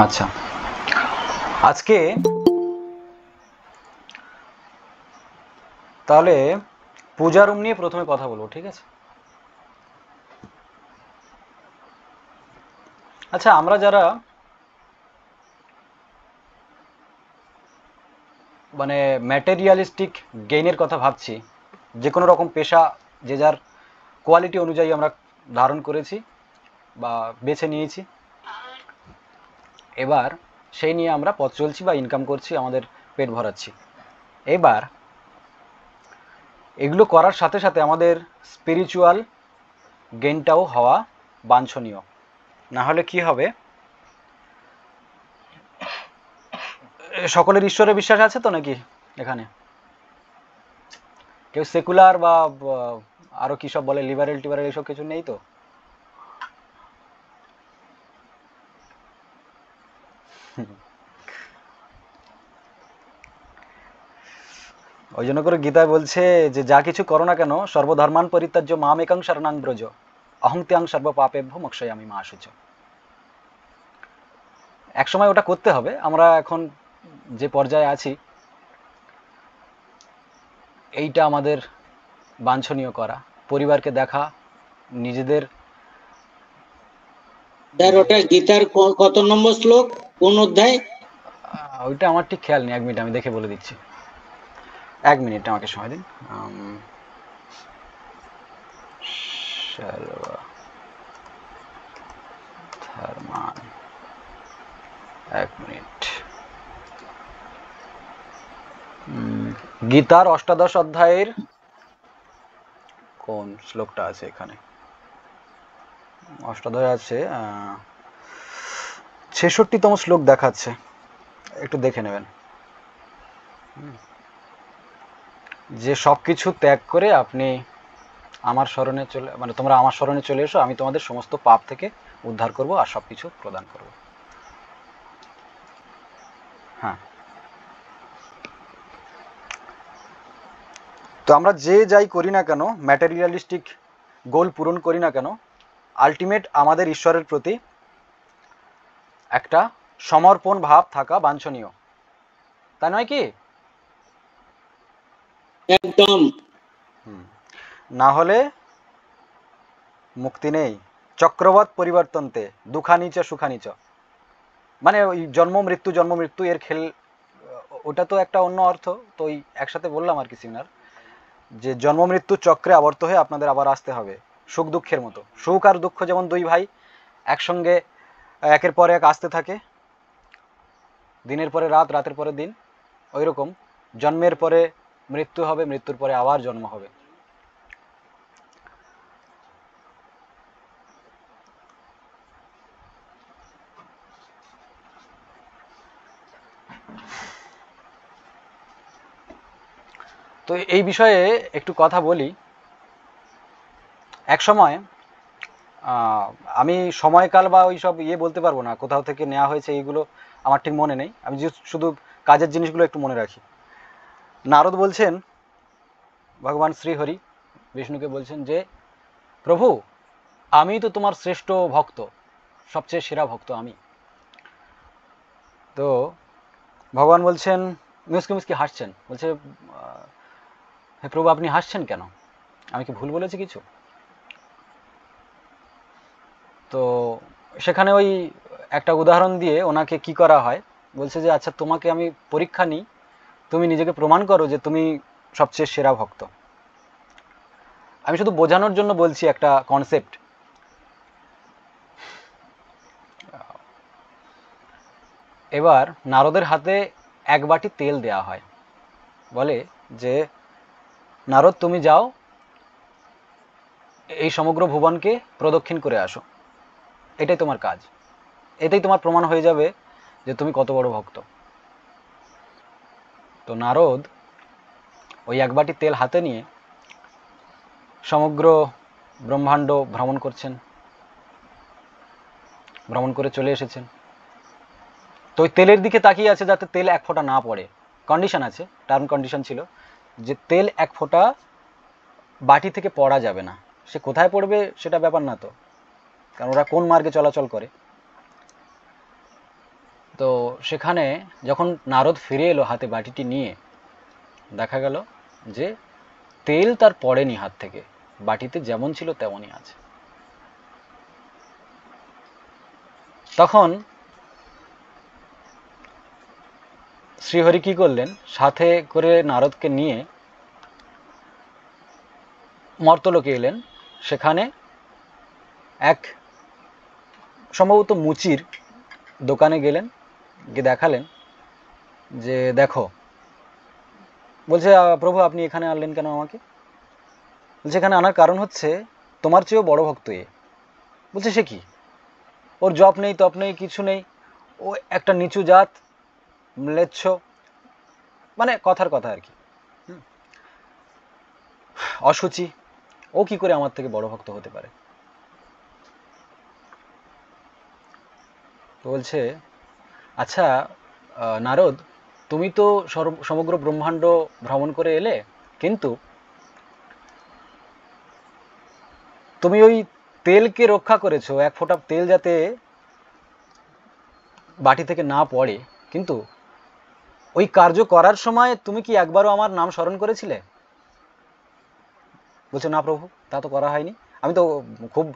আচ্ছা, আজকে তাহলে পূজা রুম নিয়ে প্রথমে কথা বলবো, ঠিক আছে? আচ্ছা, আমরা যারা মানে ম্যাটেরিয়ালিস্টিক গেইনের কথা ভাবছি, যে কোনো রকম পেশা যে যার কোয়ালিটি অনুযায়ী আমরা ধারণ করেছি বা বেছে নিয়েছি, এবার সেই নিয়ে আমরা পথ চলছি বা ইনকাম করছি, আমাদের পেট ভরাচ্ছি। এবার এগুলো করার সাথে সাথে আমাদের স্পিরিচুয়াল গেইনটাও হওয়া বাঞ্ছনীয়। না হলে কি হবে, সকলের ঈশ্বরে বিশ্বাস আছে তো নাকি এখানে? কেউ সেকুলার বা আরো কি সব বলে, লিবারেল টিবারেল এইসব কিছু নেই তো? ওই জন্য করে গীতায় বলছে যে যা কিছু করো না কেন, সর্বধর্মান পরিত্যাজ্য মাম একাং শরণাং ব্রজ, অহং ত্যাং সর্ব পাপেভ্য মোক্ষয়ামি মা শুচ। একসময় ওটা করতে হবে। আমরা এখন যে পর্যায়ে আছি, এইটা আমাদের বাঞ্ছনীয় করা, পরিবারকে দেখা, নিজেদের। স্যার, ওটা গীতার কত নম্বর শ্লোক, কোন অধ্যায়? ওইটা আমার ঠিক খেয়াল নেই, 1 মিনিট আমি দেখে বলে দিচ্ছি। 1 মিনিট আমাকে সময় দিন। সর্বধর্মান, 1 মিনিট। গীতার অষ্টাদশ অধ্যায়ের কোন শ্লোকটা আছে এখানে? অষ্টাদশ আছে 66তম শ্লোক দেখাচ্ছে, একটু দেখে নেবেন। যে সব কিছু ত্যাগ করে আপনি আমার শরণে চলে, মানে তোমরা আমার শরণে চলে এসো, আমি তোমাদের সমস্ত পাপ থেকে উদ্ধার করব আর সব কিছু প্রদান করব। হ্যাঁ, তো আমরা যে যাই করি না কেন, ম্যাটেরিয়ালিস্টিক গোল পূরণ করি না কেন, আলটিমেট আমাদের ঈশ্বরের প্রতি একটা সমর্পণ ভাব থাকা বাঞ্ছনীয়, তাই নয় কি? একদম। না হলে মুক্তি নেই। চক্রবৎ পরিবর্তনতে দুঃখানিচ সুখানিচ, মানে ওই জন্ম মৃত্যু এর খেল, ওটা তো একটা অন্য অর্থ। তো ওই একসাথে বললাম আর কি, সিমিলার, যে জন্ম মৃত্যু চক্রে আবর্ত হয়ে আপনাদের আবার আসতে হবে। সুখ দুঃখের মতো, সুখ আর দুঃখ যেমন দুই ভাই একসঙ্গে একের পর এক আসতে থাকে, দিনের পরে রাত, রাতের পরে দিন, ওই রকম জন্মের পরে মৃত্যু হবে, মৃত্যুর পরে আবার জন্ম হবে। তো এই বিষয়ে একটু কথা বলি। এক সময় আমি সময়কাল বা ওই সব বলতে পারবো না, কোথাও থেকে নেওয়া হয়েছে এইগুলো আমার ঠিক মনে নেই, আমি শুধু কাজের জিনিসগুলো একটু মনে রাখি। নারদ বলছেন, ভগবান শ্রীহরি বিষ্ণুকে বলছেন যে প্রভু, আমি তো তোমার শ্রেষ্ঠ ভক্ত, সবচেয়ে সেরা ভক্ত আমি। তো ভগবান বলছেন, মুসকি মুসকি হাসছেন, বলছে হে প্রভু, আপনি হাসছেন কেন? আমি কি ভুল বলেছি কিছু? তো সেখানে ওই একটা উদাহরণ দিয়ে ওনাকে কি করা হয়, বলছে যে আচ্ছা, তোমাকে আমি পরীক্ষা নিই, তুমি নিজেকে প্রমাণ করো যে তুমি সবচেয়ে সেরা ভক্ত। আমি শুধু বোঝানোর জন্য বলছি একটা কনসেপ্ট। এবার নারদের হাতে এক বাটি তেল দেয়া হয়, বলে যে নারদ, তুমি যাও, এই সমগ্র ভুবনকে প্রদক্ষিণ করে আসো, এটাই তোমার কাজ, এটাই তোমার প্রমাণ হয়ে যাবে যে তুমি কত বড় ভক্ত। তো নারদ ওই এক বাটি তেল হাতে নিয়ে সমগ্র ব্রহ্মাণ্ড ভ্রমণ করছেন, ভ্রমণ করে চলে এসেছেন। তো ওই তেলের দিকে তাকিয়ে আছে যাতে তেল এক ফোঁটা না পড়ে, কন্ডিশন আছে, টার্ম কন্ডিশন ছিল যে তেল এক ফোঁটা বাটি থেকে পড়া যাবে না। সে কোথায় পড়বে সেটা ব্যাপার না তো, কারণ ওরা কোন মার্গে চলাচল করে। তো সেখানে যখন নারদ ফিরে এলো হাতে বাটিটি নিয়ে, দেখা গেল যে তেল তার পড়েনি হাত থেকে, বাটিতে যেমন ছিল তেমনই আছে। তখন শ্রীহরি কি করলেন, সাথে করে নারদকে নিয়ে মর্তলোকে এলেন। সেখানে এক সম্ভবত মুচির দোকানে গেলেন, গিয়ে দেখালেন যে দেখো, বলছে প্রভু আপনি এখানে আনলেন কেন আমাকে? বলছে এখানে আনার কারণ হচ্ছে তোমার চেয়েও বড় ভক্ত এ। বলছে সে কি, ওর জপ নেই তপ নেই কিছু নেই, ও একটা নিচু জাত, ম্লেচ্ছ, মানে কথার কথা আর কি, অসুচি, ও কি করে আমার থেকে বড় ভক্ত হতে পারে? তো বলছে আচ্ছা নারদ, তুমি তো সমগ্র ব্রহ্মাণ্ড ভ্রমণ করে এলে, কিন্তু তুমি ওই তেলকে রক্ষা করেছো, এক ফোঁটা তেল যাতে বাটি থেকে না পড়ে, কিন্তু ওই কার্য করার সময় তুমি কি একবারও আমার নাম স্মরণ করেছিলে? বলছে না প্রভু, তা তো করা হয়নি। আমি তো খুব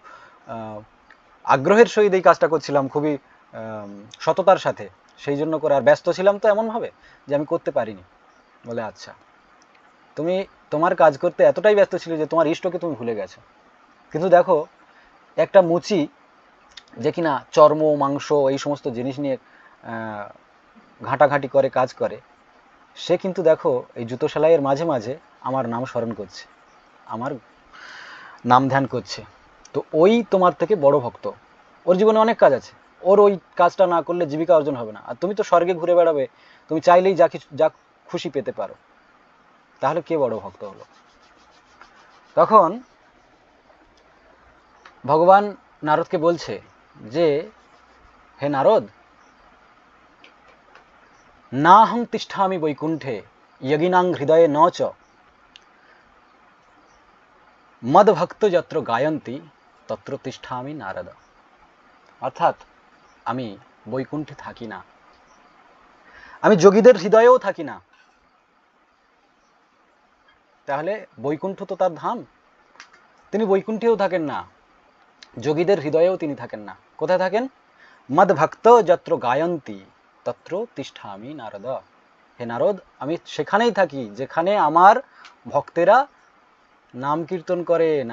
আগ্রহের সহিত এই কাজটা করছিলাম, খুবই সততার সাথে, সেই জন্য করে, আর ব্যস্ত ছিলাম তো এমনভাবে যে আমি করতে পারিনি। বলে আচ্ছা, তুমি তোমার কাজ করতে এতটাই ব্যস্ত ছিলে যে তোমার ইষ্টকে তুমি ভুলে গেছো। কিন্তু দেখো, একটা মুচি যে কিনা চর্ম মাংস এই সমস্ত জিনিস নিয়ে ঘাঁটাঘাঁটি করে কাজ করে, সে কিন্তু দেখো এই জুতো সেলাইয়ের মাঝে মাঝে আমার নাম স্মরণ করছে, আমার নাম ধ্যান করছে। তো ওই তোমার থেকে বড় ভক্ত, ওর জীবনে অনেক কাজ আছে, ওর ওই কাজটা না করলে জীবিকা অর্জন হবে না। আর তুমি তো স্বর্গে ঘুরে বেড়াবে, তুমি চাইলেই যা কিছু যা খুশি পেতে পারো, তাহলে কে বড় ভক্ত হলো? তখন ভগবান নারদকে বলছে যে হে নারদ, নাহং তিষ্ঠামি বৈকুণ্ঠে যগিনাং হৃদয়ে ন চ মদ ভক্ত যত্র গায়ন্তী তত্র তিষ্ঠামি নারদ। অর্থাৎ আমি বৈকুণ্ঠে থাকি না, আমি যোগীদের হৃদয়েও থাকি না। তাহলে বৈকুণ্ঠ তো তার ধাম, তিনি বৈকুণ্ঠেও থাকেন না, যোগীদের হৃদয়েও তিনি থাকেন না। কোথায় থাকেন? মদ ভক্ত যত্র গায়ন্তী তত্র তিষ্ঠামি নারদ। হে নারদ, আমি সেখানেই থাকি যেখানে আমার ভক্তেরা নাম কীর্তন করেন,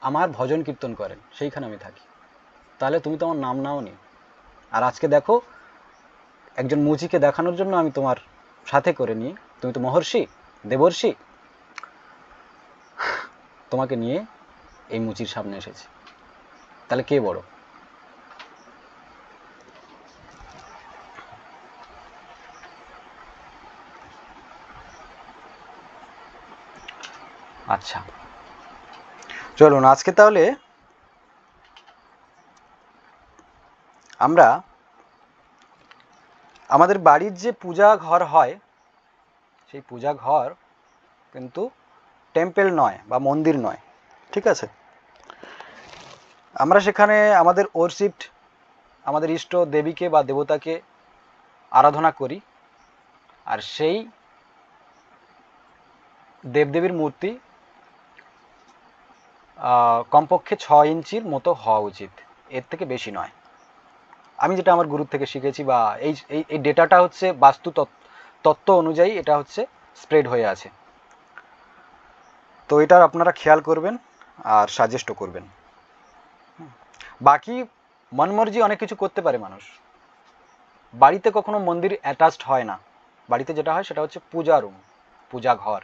আমার ভজন কীর্তন করেন, সেইখানে আমি থাকি। তাহলে তুমি তো আমার নাম নাওনি। আর আজকে দেখো, একজন মুচিকে দেখানোর জন্য আমি তোমার সাথে করে নিয়ে, তুমি তো মহর্ষি দেবর্ষি, তোমাকে নিয়ে এই মুচির সামনে এসেছি। তাহলে কে বড়? আচ্ছা, চলুন আজকে তাহলে আমরা আমাদের বাড়ির যে পূজা ঘর হয়, সেই পূজা ঘর কিন্তু টেম্পল নয় বা মন্দির নয়, ঠিক আছে? আমরা সেখানে আমাদের ওরশিপ্ট, আমাদের ইষ্ট দেবীকে বা দেবতাকে আরাধনা করি, আর সেই দেবদেবীর মূর্তি কমপক্ষে 6 ইঞ্চির মতো হওয়া উচিত, এর থেকে বেশি নয়। আমি যেটা আমার গুরুর থেকে শিখেছি, বা এই এই ডেটাটা হচ্ছে বাস্তু তত্ত্ব অনুযায়ী এটা হচ্ছে স্প্রেড হয়ে আছে। তো এটার আপনারা খেয়াল করবেন আর সাজেস্টও করবেন। বাকি মনমর্জি অনেক কিছু করতে পারে মানুষ, বাড়িতে কখনো মন্দির অ্যাটাচড হয় না। বাড়িতে যেটা হয় সেটা হচ্ছে পূজা রুম, পূজা ঘর।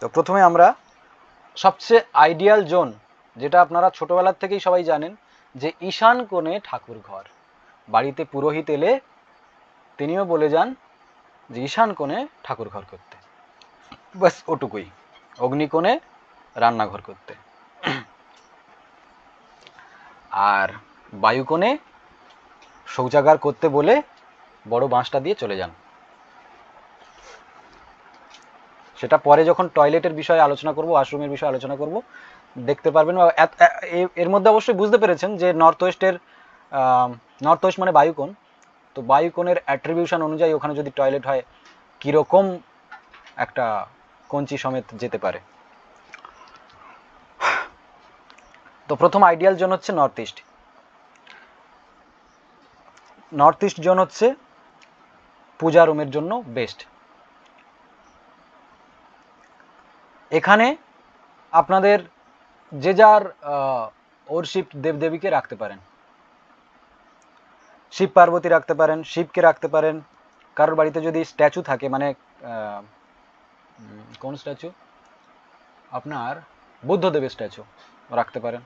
তো প্রথমে আমরা সবচেয়ে আইডিয়াল জোন, যেটা আপনারা ছোটবেলার থেকেই সবাই জানেন, যে ঈশান কোণে ঠাকুর ঘর। বাড়িতে পুরোহিত এলে তিনিও বলে যান যে ঈশান কোণে ঠাকুর ঘর করতে, ব্যাস ওটুকুই। অগ্নিকোণে রান্নাঘর করতে, আর বায়ুকোণে শৌচাগার করতে বলে বড় বাঁশটা দিয়ে চলে যান। সেটা পরে যখন টয়লেটের বিষয়ে আলোচনা করব, ওয়াশরুমের বিষয়ে আলোচনা করব, দেখতে পারবেন। এর মধ্যে অবশ্যই বুঝতে পেরেছেন যে নর্থ ওয়েস্ট মানে বায়ুকোণ, তো বায়ুকোণের অ্যাট্রিবিউশন অনুযায়ী ওখানে যদি টয়লেট হয় কীরকম একটা কঞ্চি সমেত যেতে পারে। তো প্রথম আইডিয়াল জোন হচ্ছে north east. North east zone হচ্ছে পূজা রুমের জন্য বেস্ট। এখানে আপনাদের যে যার ওরশিপ দেবদেবীকে রাখতে পারেন, শিব পার্বতী রাখতে পারেন, শিবকে রাখতে পারেন। কারোর বাড়িতে যদি স্ট্যাচু থাকে, মানে কোন স্ট্যাচু, আপনার বুদ্ধদেবের স্ট্যাচু রাখতে পারেন।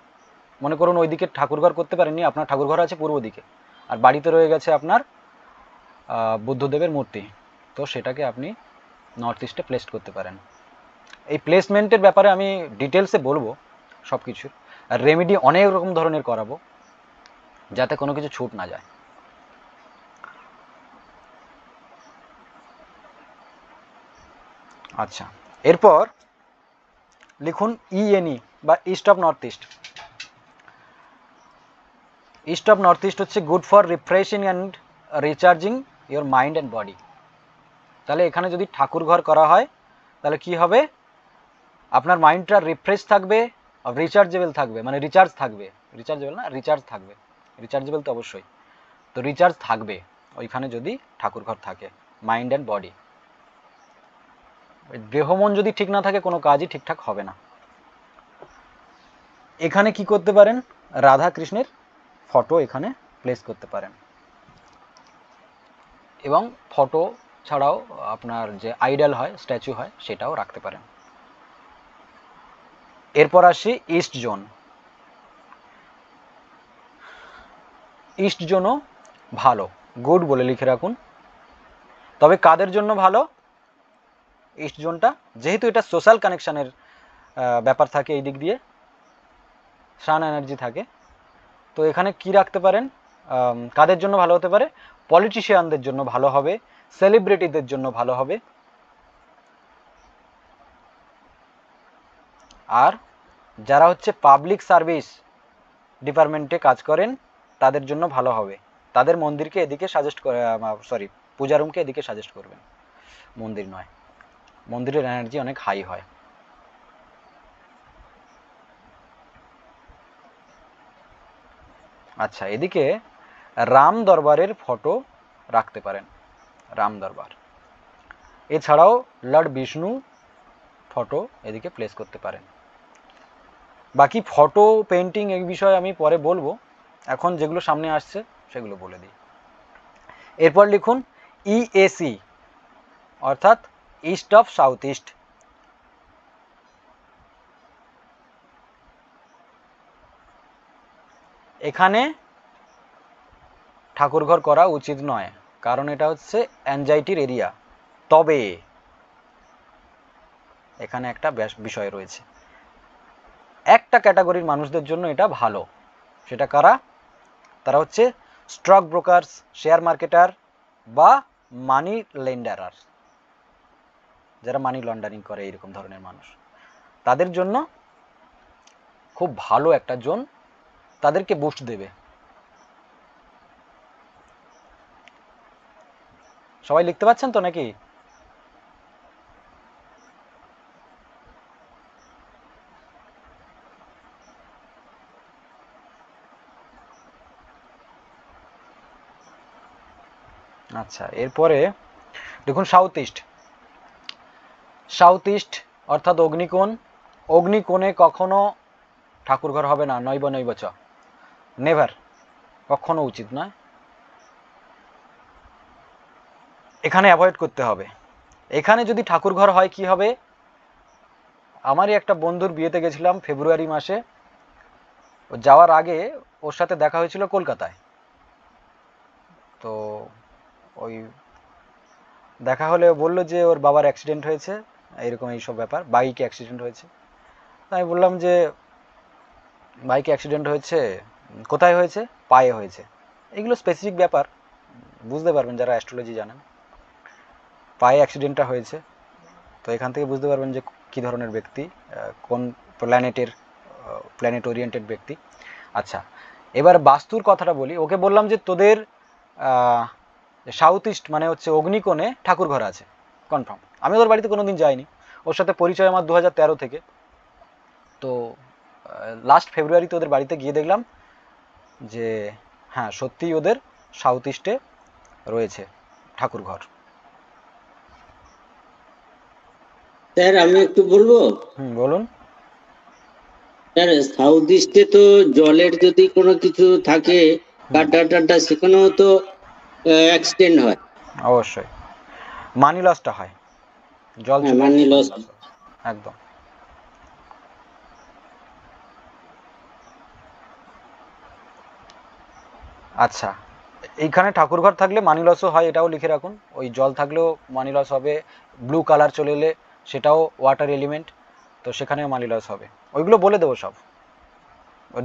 মনে করুন ওইদিকে ঠাকুরঘর করতে পারেননি, আপনার ঠাকুরঘর আছে পূর্ব দিকে আর বাড়িতে রয়ে গেছে আপনার বুদ্ধদেবের মূর্তি, তো সেটাকে আপনি নর্থ ইস্টে প্লেস করতে পারেন। এই প্লেসমেন্টের ব্যাপারে আমি ডিটেলসে বলবো সব কিছুর, আর রেমেডি অনেক রকম ধরনের করাবো যাতে কোনো কিছু ছুট না যায়। আচ্ছা, এরপর লিখুন ইএনই বা east of north east. East of north east হচ্ছে good for refreshing and recharging your mind and body. তাহলে এখানে যদি ঠাকুর ঘর করা হয় তাহলে কি হবে, আপনার মাইন্ডটা রিফ্রেশ থাকবে, রিচার্জেবল থাকবে, মানে রিচার্জ থাকবে, রিচার্জেবল না রিচার্জ থাকবে, রিচার্জেবল তো অবশ্যই, তো রিচার্জ থাকবে ওইখানে যদি ঠাকুর ঘর থাকে, মাইন্ড অ্যান্ড বডি। দেহ মন যদি ঠিক না থাকে কোনো কাজই ঠিকঠাক হবে না। এখানে কি করতে পারেন, রাধা কৃষ্ণের ফটো এখানে প্লেস করতে পারেন, এবং ফটো ছাড়াও আপনার যে আইডল হয়, স্ট্যাচু হয়, সেটাও রাখতে পারেন। এরপর আসি ইস্ট জোন। ইস্ট জোনও ভালো, গুড বলে লিখে রাখুন। তবে কাদের জন্য ভালো ইস্ট জোনটা, যেহেতু এটা সোশ্যাল কানেকশানের ব্যাপার থাকে, এই দিক দিয়ে সান এনার্জি থাকে, তো এখানে কি রাখতে পারেন, কাদের জন্য ভালো হতে পারে, পলিটিশিয়ানদের জন্য ভালো হবে, সেলিব্রিটিদের জন্য ভালো হবে, আর যারা হচ্ছে পাবলিক সার্ভিস ডিপার্টমেন্টে কাজ করেন তাদের জন্য ভালো হবে। তাদের মন্দিরকে এদিকে সাজেস্ট করে, পূজা রুমকে এদিকে সাজেস্ট করবেন, মন্দির নয়, মন্দিরের এনার্জি অনেক হাই হয়। আচ্ছা, এদিকে রাম দরবারের ফটো রাখতে পারেন, রাম দরবার। এছাড়াও লর্ড বিষ্ণু ফটো এদিকে প্লেস করতে পারেন। বাকি ফটো পেন্টিং এই বিষয়ে আমি পরে বলবো, এখন যেগুলো সামনে আসছে সেগুলো বলে দিই। এরপর লিখুন ইএসি, অর্থাৎ ইস্ট অফ সাউথ ইস্ট। এখানে ঠাকুরঘর করা উচিত নয়, কারণ এটা হচ্ছে অ্যাংজাইটির এরিয়া। তবে এখানে একটা বিষয় রয়েছে, একটা ক্যাটাগরির মানুষদের জন্য এটা ভালো। সেটা কারা, তারা হচ্ছে স্টক ব্রোকার্স, শেয়ার মার্কেটার বা মানি লেন্ডারার, যারা মানি লন্ডারিং করে, এইরকম ধরনের মানুষ, তাদের জন্য খুব ভালো একটা জোন, তাদেরকে বুস্ট দেবে। সবাই লিখতে পাচ্ছেন তো নাকি? আচ্ছা, এরপরে দেখুন সাউথ ইস্ট। সাউথ ইস্ট অর্থাৎ অগ্নিকোণ। অগ্নিকোণে কখনো ঠাকুরঘর হবে না, নৈব নৈবচ, নেভার, কখনো উচিত নয়, এখানে অ্যাভয়েড করতে হবে। এখানে যদি ঠাকুরঘর হয় কি হবে, আমারই একটা বন্ধুর বিয়েতে গেছিলাম ফেব্রুয়ারি মাসে, যাওয়ার আগে ওর সাথে দেখা হয়েছিল কলকাতায়। তো ওই দেখা হলে বললো যে ওর বাবার অ্যাক্সিডেন্ট হয়েছে, এইরকম এইসব ব্যাপার, বাইকে অ্যাক্সিডেন্ট হয়েছে। আমি বললাম যে বাইকে অ্যাক্সিডেন্ট হয়েছে, কোথায় হয়েছে, পায়ে হয়েছে। এগুলো স্পেসিফিক ব্যাপার, বুঝতে পারবেন যারা অ্যাস্ট্রোলজি জানেন। পায়ে অ্যাক্সিডেন্টটা হয়েছে, তো এখান থেকে বুঝতে পারবেন যে কী ধরনের ব্যক্তি, কোন প্ল্যানেটের প্ল্যানেট ওরিয়েন্টেড ব্যক্তি। আচ্ছা, এবার বাস্তুর কথাটা বলি। ওকে বললাম যে তোদের সাউথ ইস্ট মানে হচ্ছে অগ্নিকোণে ঠাকুর ঘর আছে, কনফার্ম। আমি ওদের বাড়িতে কোনোদিন যাইনি, ওর সাথে পরিচয় আমার 2013 থেকে। তো লাস্ট ফেব্রুয়ারিতে ওদের বাড়িতে গিয়ে দেখলাম যে হ্যাঁ সত্যিই ওদের সাউথ ইস্টে রয়েছে ঠাকুর ঘর। স্যার আমি একটু বলবো। বলুন। স্যার সাউথ ইস্টে তো জলের যদি কোনো কিছু থাকে গাড্ডা টাড্ডা, সেখানেও তো অ্যাক্সিডেন্ট হয়। অবশ্যই মানি লসটা হয়, জল হ্যাঁ, চলে মানি আসলে লস। money loss হয়। একদম। আচ্ছা, এইখানে ঠাকুরঘর থাকলে মানি লসও হয়, এটাও লিখে রাখুন। ওই জল থাকলেও মানি লস হবে, ব্লু কালার চলে এলে সেটাও ওয়াটার এলিমেন্ট, তো সেখানেও মানি লস হবে। ওইগুলো বলে দেবো সব,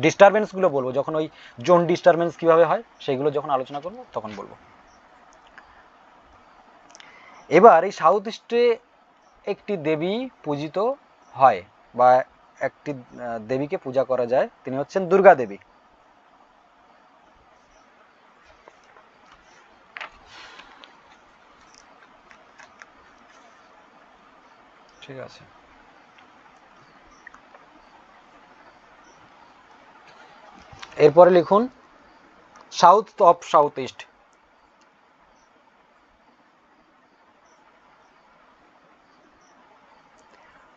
ডিস্টারবেন্সগুলো বলবো যখন, ওই জোন ডিস্টারবেন্স কীভাবে হয় সেইগুলো যখন আলোচনা করবো তখন বলবো। এবার এই সাউথ ইস্টে একটি দেবী পূজিত হয় বা একটি দেবীকে পূজা করা যায়, তিনি হচ্ছেন দুর্গা দেবী। ঠিক আছে, এরপরে লিখুন south of south east.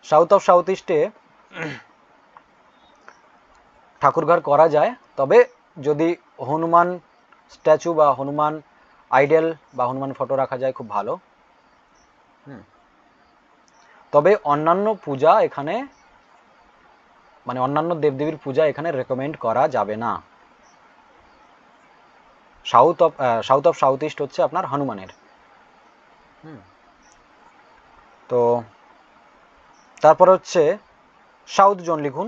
South of south ইস্টে ঠাকুরঘর করা যায়, তবে যদি হনুমান স্ট্যাচু বা হনুমান আইডেল বা হনুমান ফটো রাখা যায় খুব ভালো। তবে অন্যান্য পূজা এখানে, মানে অন্যান্য দেবদেবীর পূজা এখানে রেকমেন্ড করা যাবে না। সাউথ অফ সাউথ ইস্ট হচ্ছে আপনার হনুমানের। তো তারপর হচ্ছে সাউথ জোন লিখুন।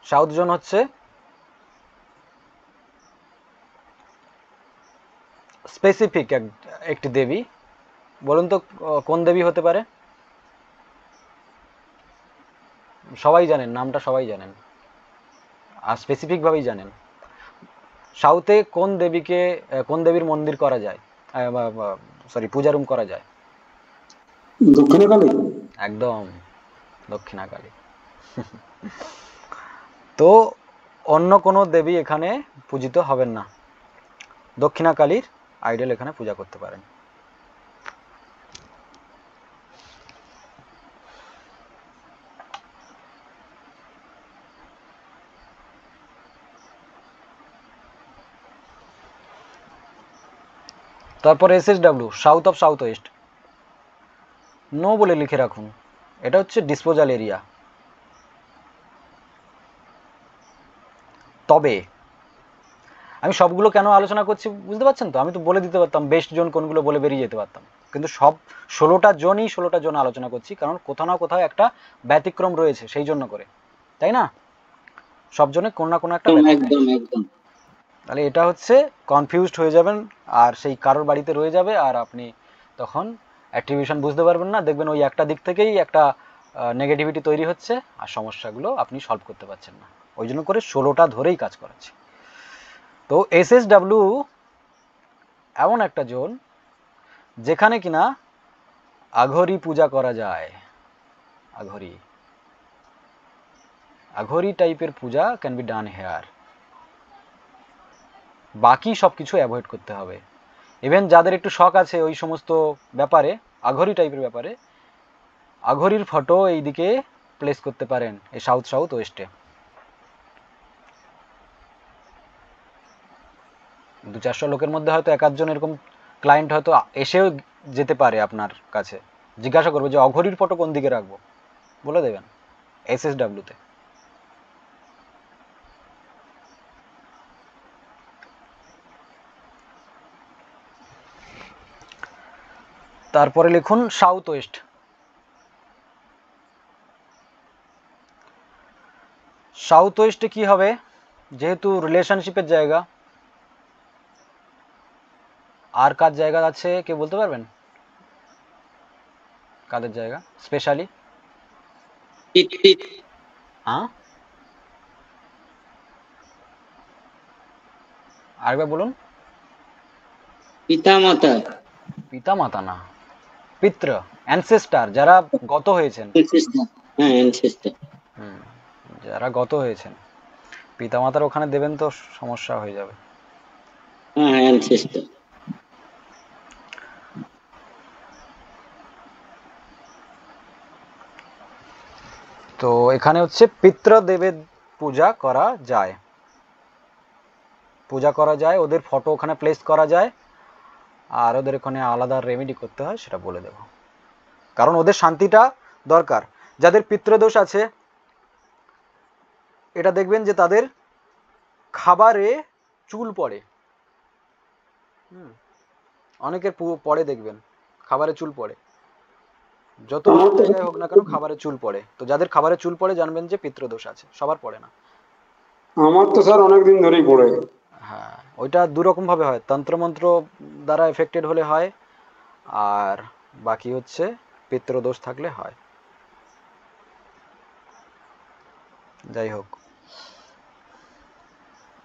সাউথ জোন হচ্ছে স্পেসিফিক একটি দেবী। বলুন তো কোন দেবী হতে পারে? সবাই জানেন, নামটা সবাই জানেন আর স্পেসিফিকভাবেই জানেন। সাউথে কোন দেবীকে, কোন দেবীর মন্দির করা যায়, সরি পূজা রুম করা যায়? দক্ষিণাকালী। একদম, দক্ষিণাকালী। তো অন্য কোনো দেবী এখানে পূজিত হবেন না, দক্ষিণাকালীর আইডল এখানে পূজা করতে পারেন। তারপর SSW south of south west, নো বলে লিখে রাখুন। এটা হচ্ছে ডিসপোজাল এরিয়া। তবে আমি সবগুলো কেন আলোচনা করছি বুঝতে পারছেন তো? আমি তো বলে দিতে পারতাম বেস্ট জোন কোনগুলো, বলে বেরিয়ে যেতে পারতাম, কিন্তু সব 16টা জোন আলোচনা করছি, কারণ কোথাও না কোথাও একটা ব্যতিক্রম রয়েছে, সেই জন্য করে, তাই না? সব জনে কোনো না কোনো একটা একদম একদম। তাহলে এটা হচ্ছে কনফিউজড হয়ে যাবেন, আর সেই কারোর বাড়িতে রয়ে যাবে, আর আপনি তখন অ্যাট্রিবিউশন বুঝতে পারবেন না, দেখবেন ওই একটা দিক থেকেই একটা নেগেটিভিটি তৈরি হচ্ছে, আর সমস্যাগুলো আপনি সলভ করতে পারছেন না। ওই জন্য করে 16টা ধরেই কাজ করাচ্ছে। তো SSW এমন একটা জোন যেখানে কিনা আঘরি পূজা করা যায়। আঘরি টাইপের পূজা ক্যান বি ডান হেয়ার। বাকি সব কিছু অ্যাভয়েড করতে হবে। ইভেন যাদের একটু শখ আছে ওই সমস্ত ব্যাপারে, আঘরি টাইপের ব্যাপারে, আঘরির ফটো এইদিকে প্লেস করতে পারেন, এই সাউথ ওয়েস্টে। 200-400 লোকের মধ্যে হয়তো এক আধজন এরকম ক্লায়েন্ট হয়তো এসেও যেতে পারে আপনার কাছে, জিজ্ঞাসা করবে যে অঘরির ফটো কোন দিকে রাখবো, বলে দেবেন SSW-তে। তারপরে লিখুন সাউথ ওয়েস্ট। সাউথ ওয়েস্টে কি হবে? যেহেতু রিলেশনশিপের জায়গা, আর কার জায়গা আছে কেউ বলতে পারবেন? কাদের জায়গা স্পেশালি? পিতৃ হ্যাঁ, আরেকবার বলুন। পিতামাতা, পিতা মাতা না, পিতৃ, অ্যানসেস্টার, যারা গত হয়েছেন। ancestor, হ্যাঁ ancestor, হুম, যারা গত হয়েছেন। পিতামাতার ওখানে দেবেন তো সমস্যা হয়ে যাবে। হ্যাঁ ancestor। তো এখানে হচ্ছে পিতৃদেবের পূজা করা যায়, ওদের ফটো ওখানে প্লেস করা যায়, আর ওদের ওখানে আলাদা রেমেডি করতে হয় সেটা বলে দেব, কারণ ওদের শান্তিটা দরকার। যাদের পিতৃদোষ আছে, এটা দেখবেন যে তাদের খাবারে চুল পড়ে। অনেকের পড়ে, দেখবেন খাবারে চুল পড়ে, যত আমার উঁচু তো জায়গায় হোক না কেন খাবারে চুল পড়ে। তো যাদের খাবারে চুল পড়ে জানবেন যে পিতৃদোষ আছে, সবার পড়ে না। আমার তো স্যার অনেকদিন ধরেই পড়ে। হ্যাঁ, ওইটা দুরকম ভাবে হয়, তন্ত্রমন্ত্র দ্বারা এফেক্টেড হলে হয়, আর বাকি হচ্ছে পিতৃদোষ থাকলে হয়। যাই হোক,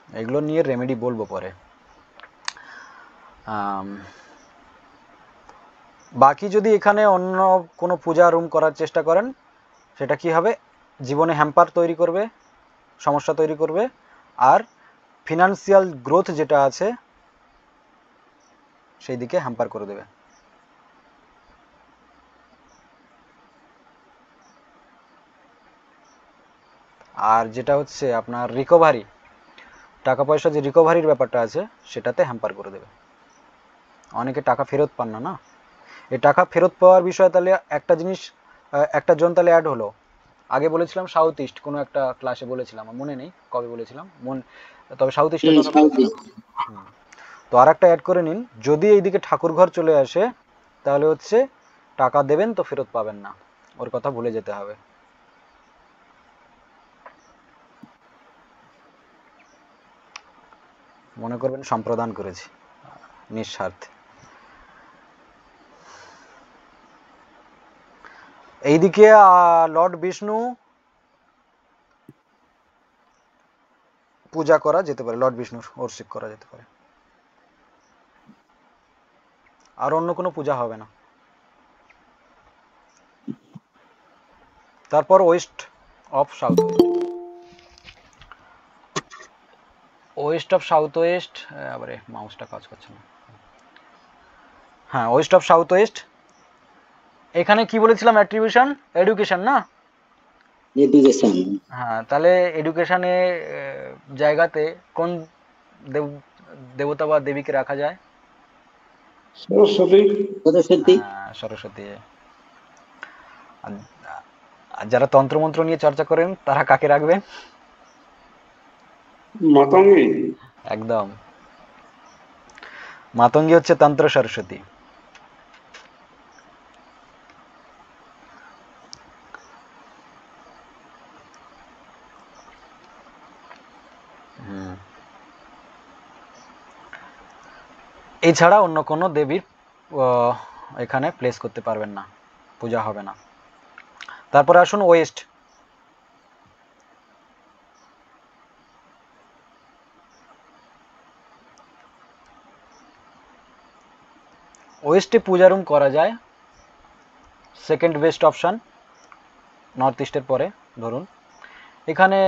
এগুলো নিয়ে রেমেডি বলবো পরে। বাকি যদি এখানে অন্য কোনো পূজা রুম করার চেষ্টা করেন, সেটা কি হবে, জীবনে হ্যাম্পার তৈরি করবে, সমস্যা তৈরি করবে, আর ফিনান্সিয়াল গ্রোথ যেটা আছে সেই দিকে হ্যাম্পার করে দেবে। আর যেটা হচ্ছে আপনার রিকভারি, টাকা পয়সা যে রিকভারির ব্যাপারটা আছে সেটাতে হ্যাম্পার করে দেবে। অনেকে টাকা ফেরত পান না, না? এই টাকা ফেরত পাওয়ার বিষয়ে তাহলে একটা জিনিস, একটা জন তাহলে অ্যাড হলো। আগে বলেছিলাম সাউথ ইস্ট, কোনো একটা ক্লাসে বলেছিলাম, আমার মনে নেই কবে বলেছিলাম, তবে সাউথ ইস্টের কথা বলেছিলাম। তো আর একটা অ্যাড করে নিন, যদি এইদিকে ঠাকুর ঘর চলে আসে তাহলে হচ্ছে টাকা দেবেন তো ফেরত পাবেন না, ওর কথা ভুলে যেতে হবে। মনে করবেন সম্প্রদান করেছি নিঃস্বার্থে। এইদিকে লর্ড বিষ্ণু পূজা করা যেতে পারে, লর্ড বিষ্ণুর ওরশিপ করা যেতে পারে, আর অন্য কোনো পূজা হবে না। তারপর West of south West, West of south West, আবার মাউসটা কাজ করছে না। হ্যাঁ, ওয়েস্ট অফ সাউথ ওয়েস্ট, এখানে কি বলেছিলাম, অ্যাট্রিবিউশন এডুকেশন না? এডুকেশন, হ্যাঁ, তাহলে এডুকেশনে জায়গাতে কোন দেবতা বা দেবীকে রাখা যায়? সরস্বতী। সরস্বতী, সরস্বতী। আর যারা তন্ত্রমন্ত্র নিয়ে চর্চা করেন তারা কাকে রাখবেন? মাতঙ্গী। একদম, মাতঙ্গী হচ্ছে তন্ত্র সরস্বতী। এছাড়া অন্য কোনো দেবীর এখানে প্লেস করতে পারবেন না, পূজা হবে না। তারপরে আসুন ওয়েস্ট। ওয়েস্টে পূজা রুম করা যায়, সেকেন্ড বেস্ট অপশান নর্থ ইস্টের পরে। ধরুন এখানে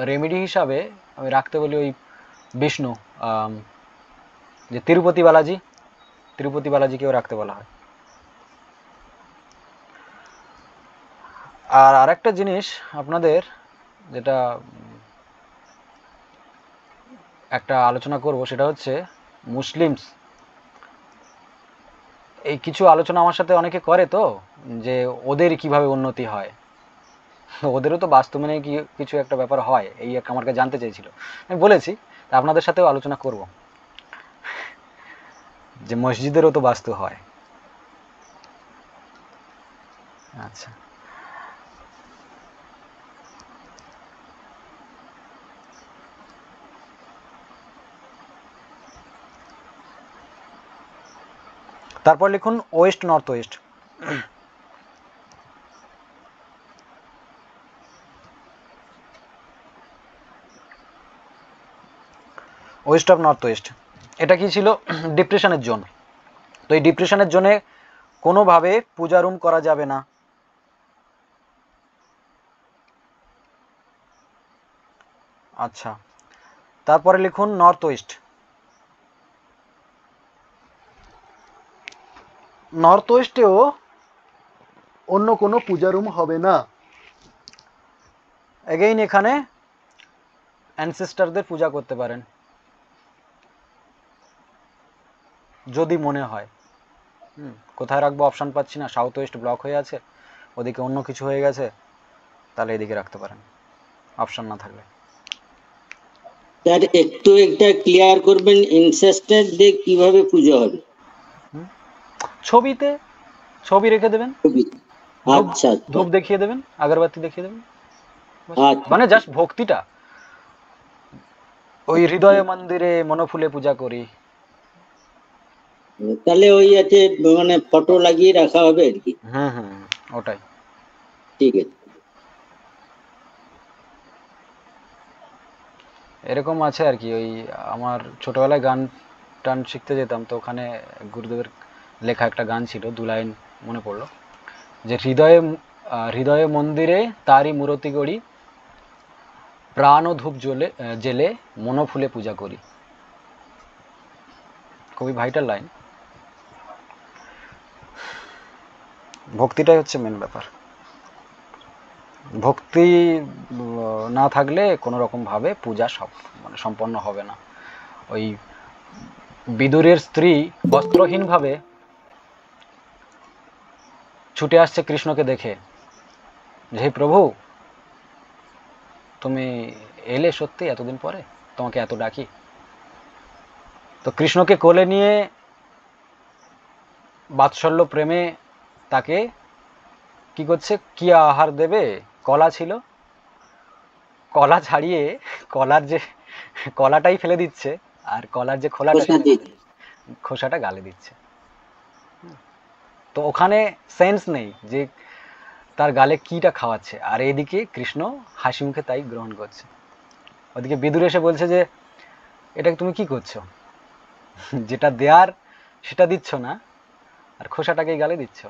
রেমেডি হিসাবে আমি রাখতে বলি ওই বিষ্ণু, যে তিরুপতি বালাজিকেও রাখতে বলা হয়। আর আরেকটা জিনিস আপনাদের, যেটা একটা আলোচনা করব, সেটা হচ্ছে মুসলিমস। এই কিছু আলোচনা আমার সাথে অনেকে করে, তো যে ওদের কিভাবে উন্নতি হয়, ওদেরও তো বাস্তু মানে কি কিছু একটা ব্যাপার হয়, এই একটা আমার কাছে জানতে চেয়েছিল। আমি বলেছি আপনাদের সাথেও আলোচনা করব যে মসজিদেরও তো বাস্তু হয়। আচ্ছা, তারপর লিখুন West north West. West of north West এটা কি ছিল? ডিপ্রেশনের জোন। তো এই ডিপ্রেশনের জোনে কোনোভাবে পূজা রুম করা যাবে না। আচ্ছা, তারপরে লিখুন নর্থ ওয়েস্ট। নর্থ ওয়েস্টেও অন্য কোনো পূজা রুম হবে না। এগেইন এখানে অ্যানসেস্টারদের পূজা করতে পারেন যদি মনে হয়। কোথায় রাখবো অপশান পাচ্ছি না, সাউথ ওয়েস্ট ব্লক হয়ে আছে, ওদিকে অন্য কিছু হয়ে গেছে, তাহলে এদিকে রাখতে পারেন অপশান না থাকলে। স্যার একটু একটা ক্লিয়ার করবেন, ইনসেস্টার দিয়ে কিভাবে পুজো হবে? ছবিতে ছবি রেখে দেবেন, আচ্ছা ধূপ দেখিয়ে দেবেন, আগরবাতি দেখিয়ে দেবেন, আচ্ছা, মানে জাস্ট ভক্তিটা। ওই হৃদয় মন্দিরে মনফুলে পূজা করি, তাহলে ওই আছে মানে ফটো লাগিয়ে রাখা হবে আর কি। ওটাই। ঠিক আছে। এরকম আছে আর কি। ওই আমার ছোটবেলায় গান টান শিখতে যেতাম, তো ওখানে গুরুদেবের লেখা একটা গান ছিল, 2 লাইন মনে পড়লো, যে হৃদয়ে মন্দিরে তারই মূরতি গড়ি, প্রাণ ও ধূপ জেলে মনফুলে পূজা করি। খুবই ভাইটাল লাইন। ভক্তিটাই হচ্ছে মেন ব্যাপার। ভক্তি না থাকলে কোনো রকম ভাবে পূজা মানে সম্পন্ন হবে না। ওই বিদুরের স্ত্রী বস্ত্রহীনভাবে ছুটে আসছে কৃষ্ণকে দেখে, যে হে প্রভু তুমি এলে সত্যি এতদিন পরে, তোমাকে এত ডাকি। তো কৃষ্ণকে কোলে নিয়ে বাৎসল্য প্রেমে তাকে কি করছে, কি আহার দেবে? কলা ছিল, কলা ছাড়িয়ে কলাটাই ফেলে দিচ্ছে, আর কলার যে খোসাটা গালে দিচ্ছে। তো ওখানে সেন্স নেই যে তার গালে কিটা খাওয়াচ্ছে, আর এদিকে কৃষ্ণ হাসি মুখে তাই গ্রহণ করছে। ওদিকে বিদুর এসে বলছে যে এটা তুমি কি করছো, যেটা দেয়ার সেটা দিচ্ছ না, আর খোসাটাকেই গালে দিচ্ছ।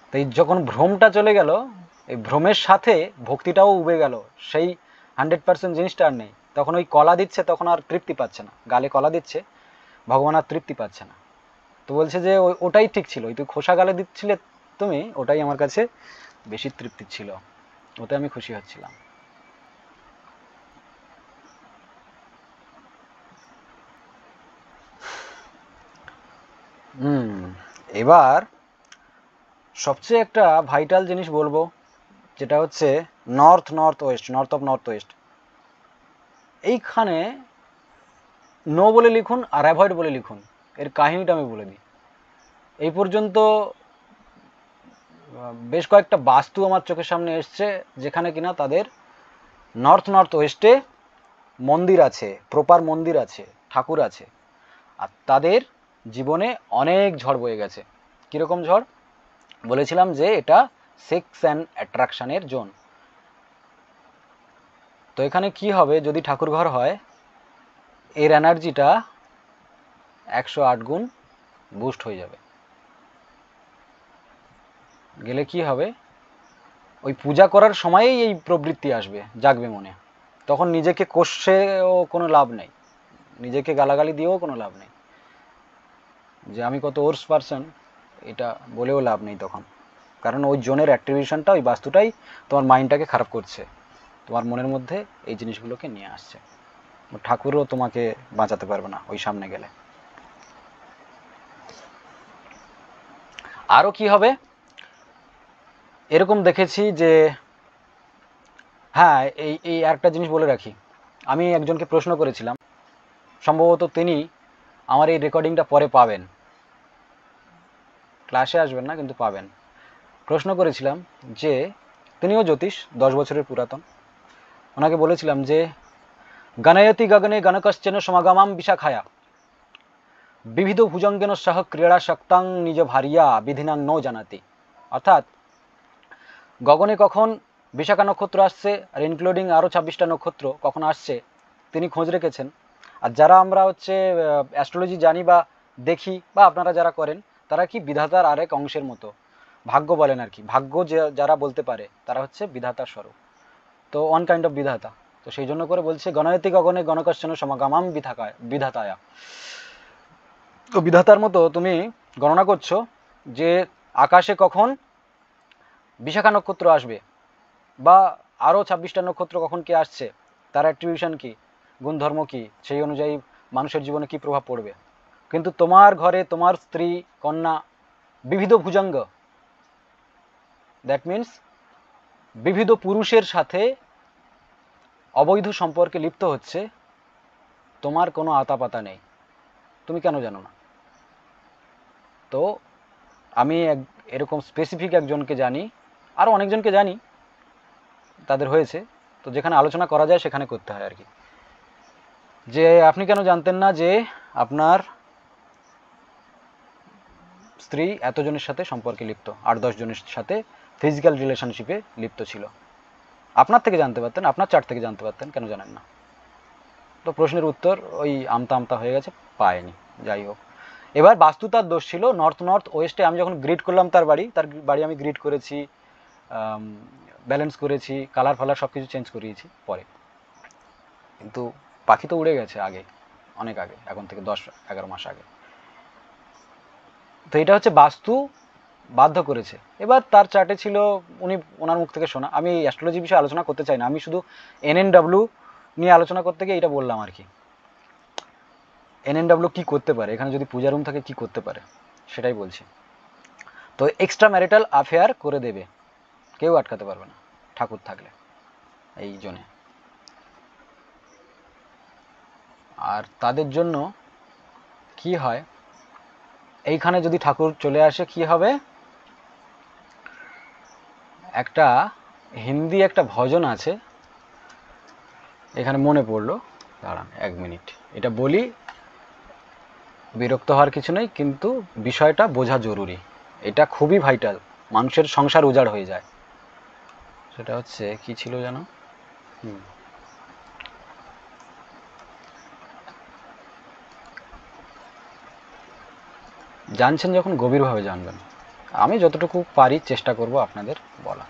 তো এই যখন ভ্রমটা চলে গেল, এই ভ্রমের সাথে ভক্তিটাও উবে গেল, সেই 100% জিনিসটা আর নেই। তখন ওই কলা দিচ্ছে, তখন আর তৃপ্তি পাচ্ছে না, গালে কলা দিচ্ছে, ভগবান আর তৃপ্তি পাচ্ছে না। তো বলছে যে ওটাই ঠিক ছিল, ওই তুই খোসা গালে দিচ্ছিলে তুমি, ওটাই আমার কাছে বেশি তৃপ্তি ছিল, ওতে আমি খুশি হচ্ছিলাম। এবার সবচেয়ে একটা ভাইটাল জিনিস বলবো, যেটা হচ্ছে north West, north of north West. এইখানে নো বলে লিখুন আর অ্যাভয়েড বলে লিখুন, এর কাহিনীটা আমি বলে দিই। এই পর্যন্ত বেশ কয়েকটা বাস্তু আমার চোখের সামনে এসছে, যেখানে কিনা তাদের নর্থ ওয়েস্টে মন্দির আছে, প্রপার মন্দির আছে, ঠাকুর আছে, আর তাদের জীবনে অনেক ঝড় বয়ে গেছে। কীরকম ঝড়? বলেছিলাম যে এটা সেক্স অ্যান্ড অ্যাট্রাকশানের জোন। তো এখানে কি হবে যদি ঠাকুর ঘর হয়, এর এনার্জিটা 108 গুণ বুস্ট হয়ে যাবে। গেলে কি হবে, ওই পূজা করার সময়ই এই প্রবৃত্তি আসবে, জাগবে মনে। তখন নিজেকে কষেও কোনো লাভ নেই, নিজেকে গালাগালি দিয়েও কোনো লাভ নেই, যে আমি কত ওর্স পারসন এটা বলেও লাভ নেই তখন। কারণ ওই জোনের অ্যাক্টিভেশনটা, ওই বাস্তুটাই তোমার মাইন্ডটাকে খারাপ করছে, তোমার মনের মধ্যে এই জিনিসগুলোকে নিয়ে আসছে। ঠাকুরও তোমাকে বাঁচাতে পারবে না ওই সামনে গেলে। আরও কি হবে, এরকম দেখেছি যে, হ্যাঁ এই একটা জিনিস বলে রাখি, আমি একজনকে প্রশ্ন করেছিলাম, সম্ভবত তিনি আমার এই রেকর্ডিংটা পরে পাবেন, ক্লাসে আসবেন না কিন্তু পাবেন। প্রশ্ন করেছিলাম যে, তিনিও জ্যোতিষ, 10 বছরের পুরাতন। ওনাকে বলেছিলাম যে গণয়তি গগনে গণকশ্চন সমাগমাম বিশাখায়া, বিবিধ ভুজঙ্গেন সহ ক্রীড়া শক্তাং নিজ ভারিয়া বিধিনাং ন জানাতি। অর্থাৎ গগনে কখন বিশাখা নক্ষত্র আসছে আর ইনক্লুডিং আরও 26টা নক্ষত্র কখন আসছে তিনি খোঁজ রেখেছেন। আর যারা আমরা হচ্ছে অ্যাস্ট্রোলজি জানি বা দেখি বা আপনারা যারা করেন তারা কি বিধাতার আরেক অংশের মতো, ভাগ্য বলেন আর কি, ভাগ্য যারা বলতে পারে তারা হচ্ছে বিধাতার স্বরূপ, তো ওয়ান কাইন্ড অফ বিধাতা। তো সেই জন্য করে বলছে গণয়তি গগনে গণকশ্চন সমাগমাম বিধাতায়া। তো বিধাতার মতো তুমি গণনা করছো যে আকাশে কখন বিশাখা নক্ষত্র আসবে বা আরও 26টা নক্ষত্র কখন কে আসছে, তার অ্যাট্রিবিউশন কি, গুণধর্ম কি, সেই অনুযায়ী মানুষের জীবনে কি প্রভাব পড়বে। কিন্তু তোমার ঘরে তোমার স্ত্রী কন্যা বিবিধ ভুজঙ্গ, দ্যাট মিন্স বিবিধ পুরুষের সাথে অবৈধ সম্পর্কে লিপ্ত হচ্ছে, তোমার কোনো আতাপাতা নেই, তুমি কেন জানো না? তো আমি এরকম স্পেসিফিক একজনকে জানি, আরও অনেকজনকে জানি তাদের হয়েছে, তো যেখানে আলোচনা করা যায় সেখানে করতে হয় আর কি। যে আপনি কেন জানতেন না যে আপনার স্ত্রী এতজনের সাথে সম্পর্কে লিপ্ত, 8-10 জনের সাথে ফিজিক্যাল রিলেশনশিপে লিপ্ত ছিল? আপনার থেকে জানতে পারতেন, আপনার চার্ট থেকে জানতে পারতেন, কেন জানেন না? তো প্রশ্নের উত্তর ওই আমতা আমতা হয়ে গেছে, পায়নি। যাই হোক, এবার বাস্তু তার দোষ ছিল। নর্থ ওয়েস্টে আমি যখন গ্রিড করলাম তার বাড়ি আমি গ্রিড করেছি, ব্যালেন্স করেছি, কালার ফালার সব কিছু চেঞ্জ করিয়েছি পরে, কিন্তু পাখি তো উড়ে গেছে আগে, অনেক আগে, এখন থেকে 10-11 মাস আগে। তো এটা হচ্ছে বাস্তু বাধ্য করেছে। এবার তার চার্টে ছিল, ওনার মুখ থেকে শোনা, আমি অ্যাস্ট্রোলজি বিষয়ে আলোচনা করতে চাই না, আমি শুধু NNW নিয়ে আলোচনা করতে গিয়ে এটা বললাম আর কি। NNW কি করতে পারে এখানে, যদি পূজা রুম থাকে কি করতে পারে সেটাই বলছি। তো এক্সট্রা ম্যারিটাল অ্যাফেয়ার করে দেবে, কেউ আটকাতে পারবে না ঠাকুর থাকলে এই জন্যে। আর তাদের জন্য কি হয়, এইখানে যদি ঠাকুর চলে আসে কি হবে, একটা হিন্দি একটা ভজন আছে, এখানে মনে পড়লো, দাঁড়ান 1 মিনিট, এটা বলি, বিরক্ত হওয়ার কিছু নেই, কিন্তু বিষয়টা বোঝা জরুরি, এটা খুবই ভাইটাল, মানুষের সংসার উজাড় হয়ে যায়। সেটা হচ্ছে কি ছিল জানো, জানছেন যখন গভীরভাবে জানবেন, আমি যতটুকু পারি চেষ্টা করব আপনাদের বলা।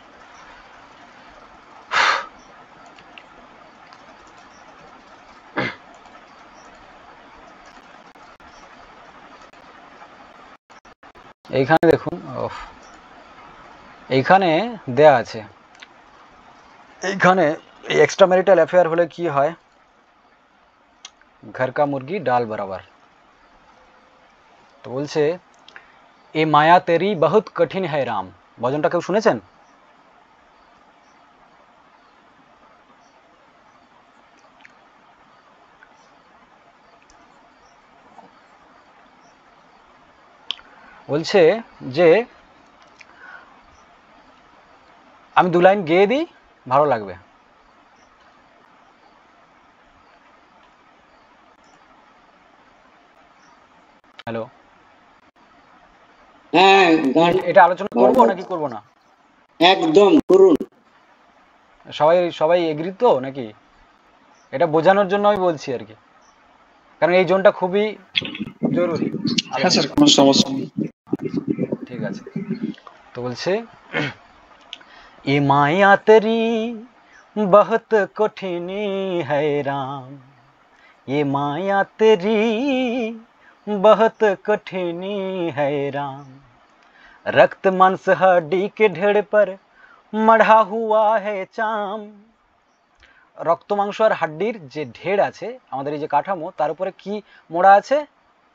এইখানে দেখুন, এইখানে দেয়া আছে, এইখানে এই এক্সট্রা ম্যারিটাল অ্যাফেয়ার হলে কি হয়, ঘর কা মুরগি ডাল বরাবর। তো বলছে এ মায়া তেরি বহুত কঠিন হ্যায় রাম, ভজনটা কেউ শুনেছেন? বলছে যে আমি 2 লাইন গেয়ে দিই, ভালো লাগবে। হ্যালো, হ্যাঁ, গান এটা আলোচনা করব নাকি করব না? একদম করুন। সবাই এগ্রি তো নাকি? এটা বোঝানোর জন্য আমি বলছি আর কি, কারণ এই জোনটা খুবই জরুরি। হ্যাঁ স্যার, কোনো সমস্যা নেই। ঠিক আছে। তো বলছে ये माया तेरी बहुत कठिनी है राम, ये माया तेरी बहुत कठिनी है राम, रक्त मांस हड्डी के ढेड़ पर मढ़ा हुआ है चाम। রক্ত মাংস আর হাড্ডির যে ঢেড় আছে আমাদের এই যে কাঠামো, তার উপরে কি মোড়া আছে?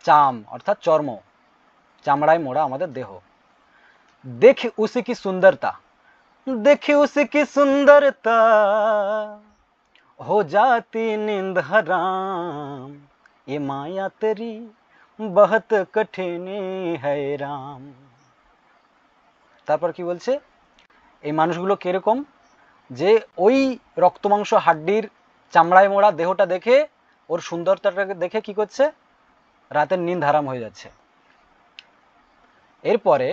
চাম, অর্থাৎ চর্ম, চামড়ায় মোড়া আমাদের দেহ। দেখ উসি কি সুন্দরতা, देखी उसकी सुंदरता हो जाती नींद हराम, ये माया तेरी बहुत कठिनी है राम। তারপর কি বলছে, এই মানুষগুলো কিরকম, যে ওই রক্ত মাংস হাড্ডির চামড়ায় মোড়া দেহটা দেখে, ওর সুন্দরতাটাকে দেখে কি করছে, রাতের নিন্দ হারাম হয়ে যাচ্ছে। এরপরে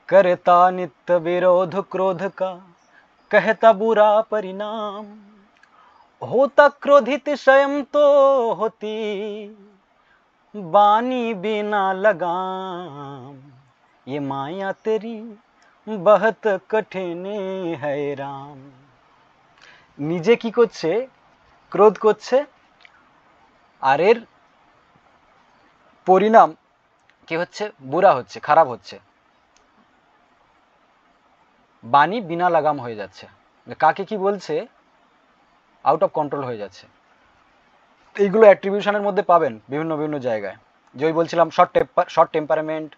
करता नित्य विरोध क्रोध का कहता बुरा परिणाम होता क्रोधित स्वयं तो होती बानी बिना लगाम ये माया तेरी बहुत कठिन है राम। নিজে কি করছে, ক্রোধ করছে, আর এর পরিণাম কি হচ্ছে, বুরা হচ্ছে, খারাপ হচ্ছে, বাণী বিনা লাগাম হয়ে যাচ্ছে। কাকে কি বলছে, আউট অফ কন্ট্রোল হয়ে যাচ্ছে। এইগুলো অ্যাট্রিবিউশনের মধ্যে পাবেন বিভিন্ন বিভিন্ন জায়গায়। যে ওই বলছিলাম শর্ট টেম্পারামেন্ট,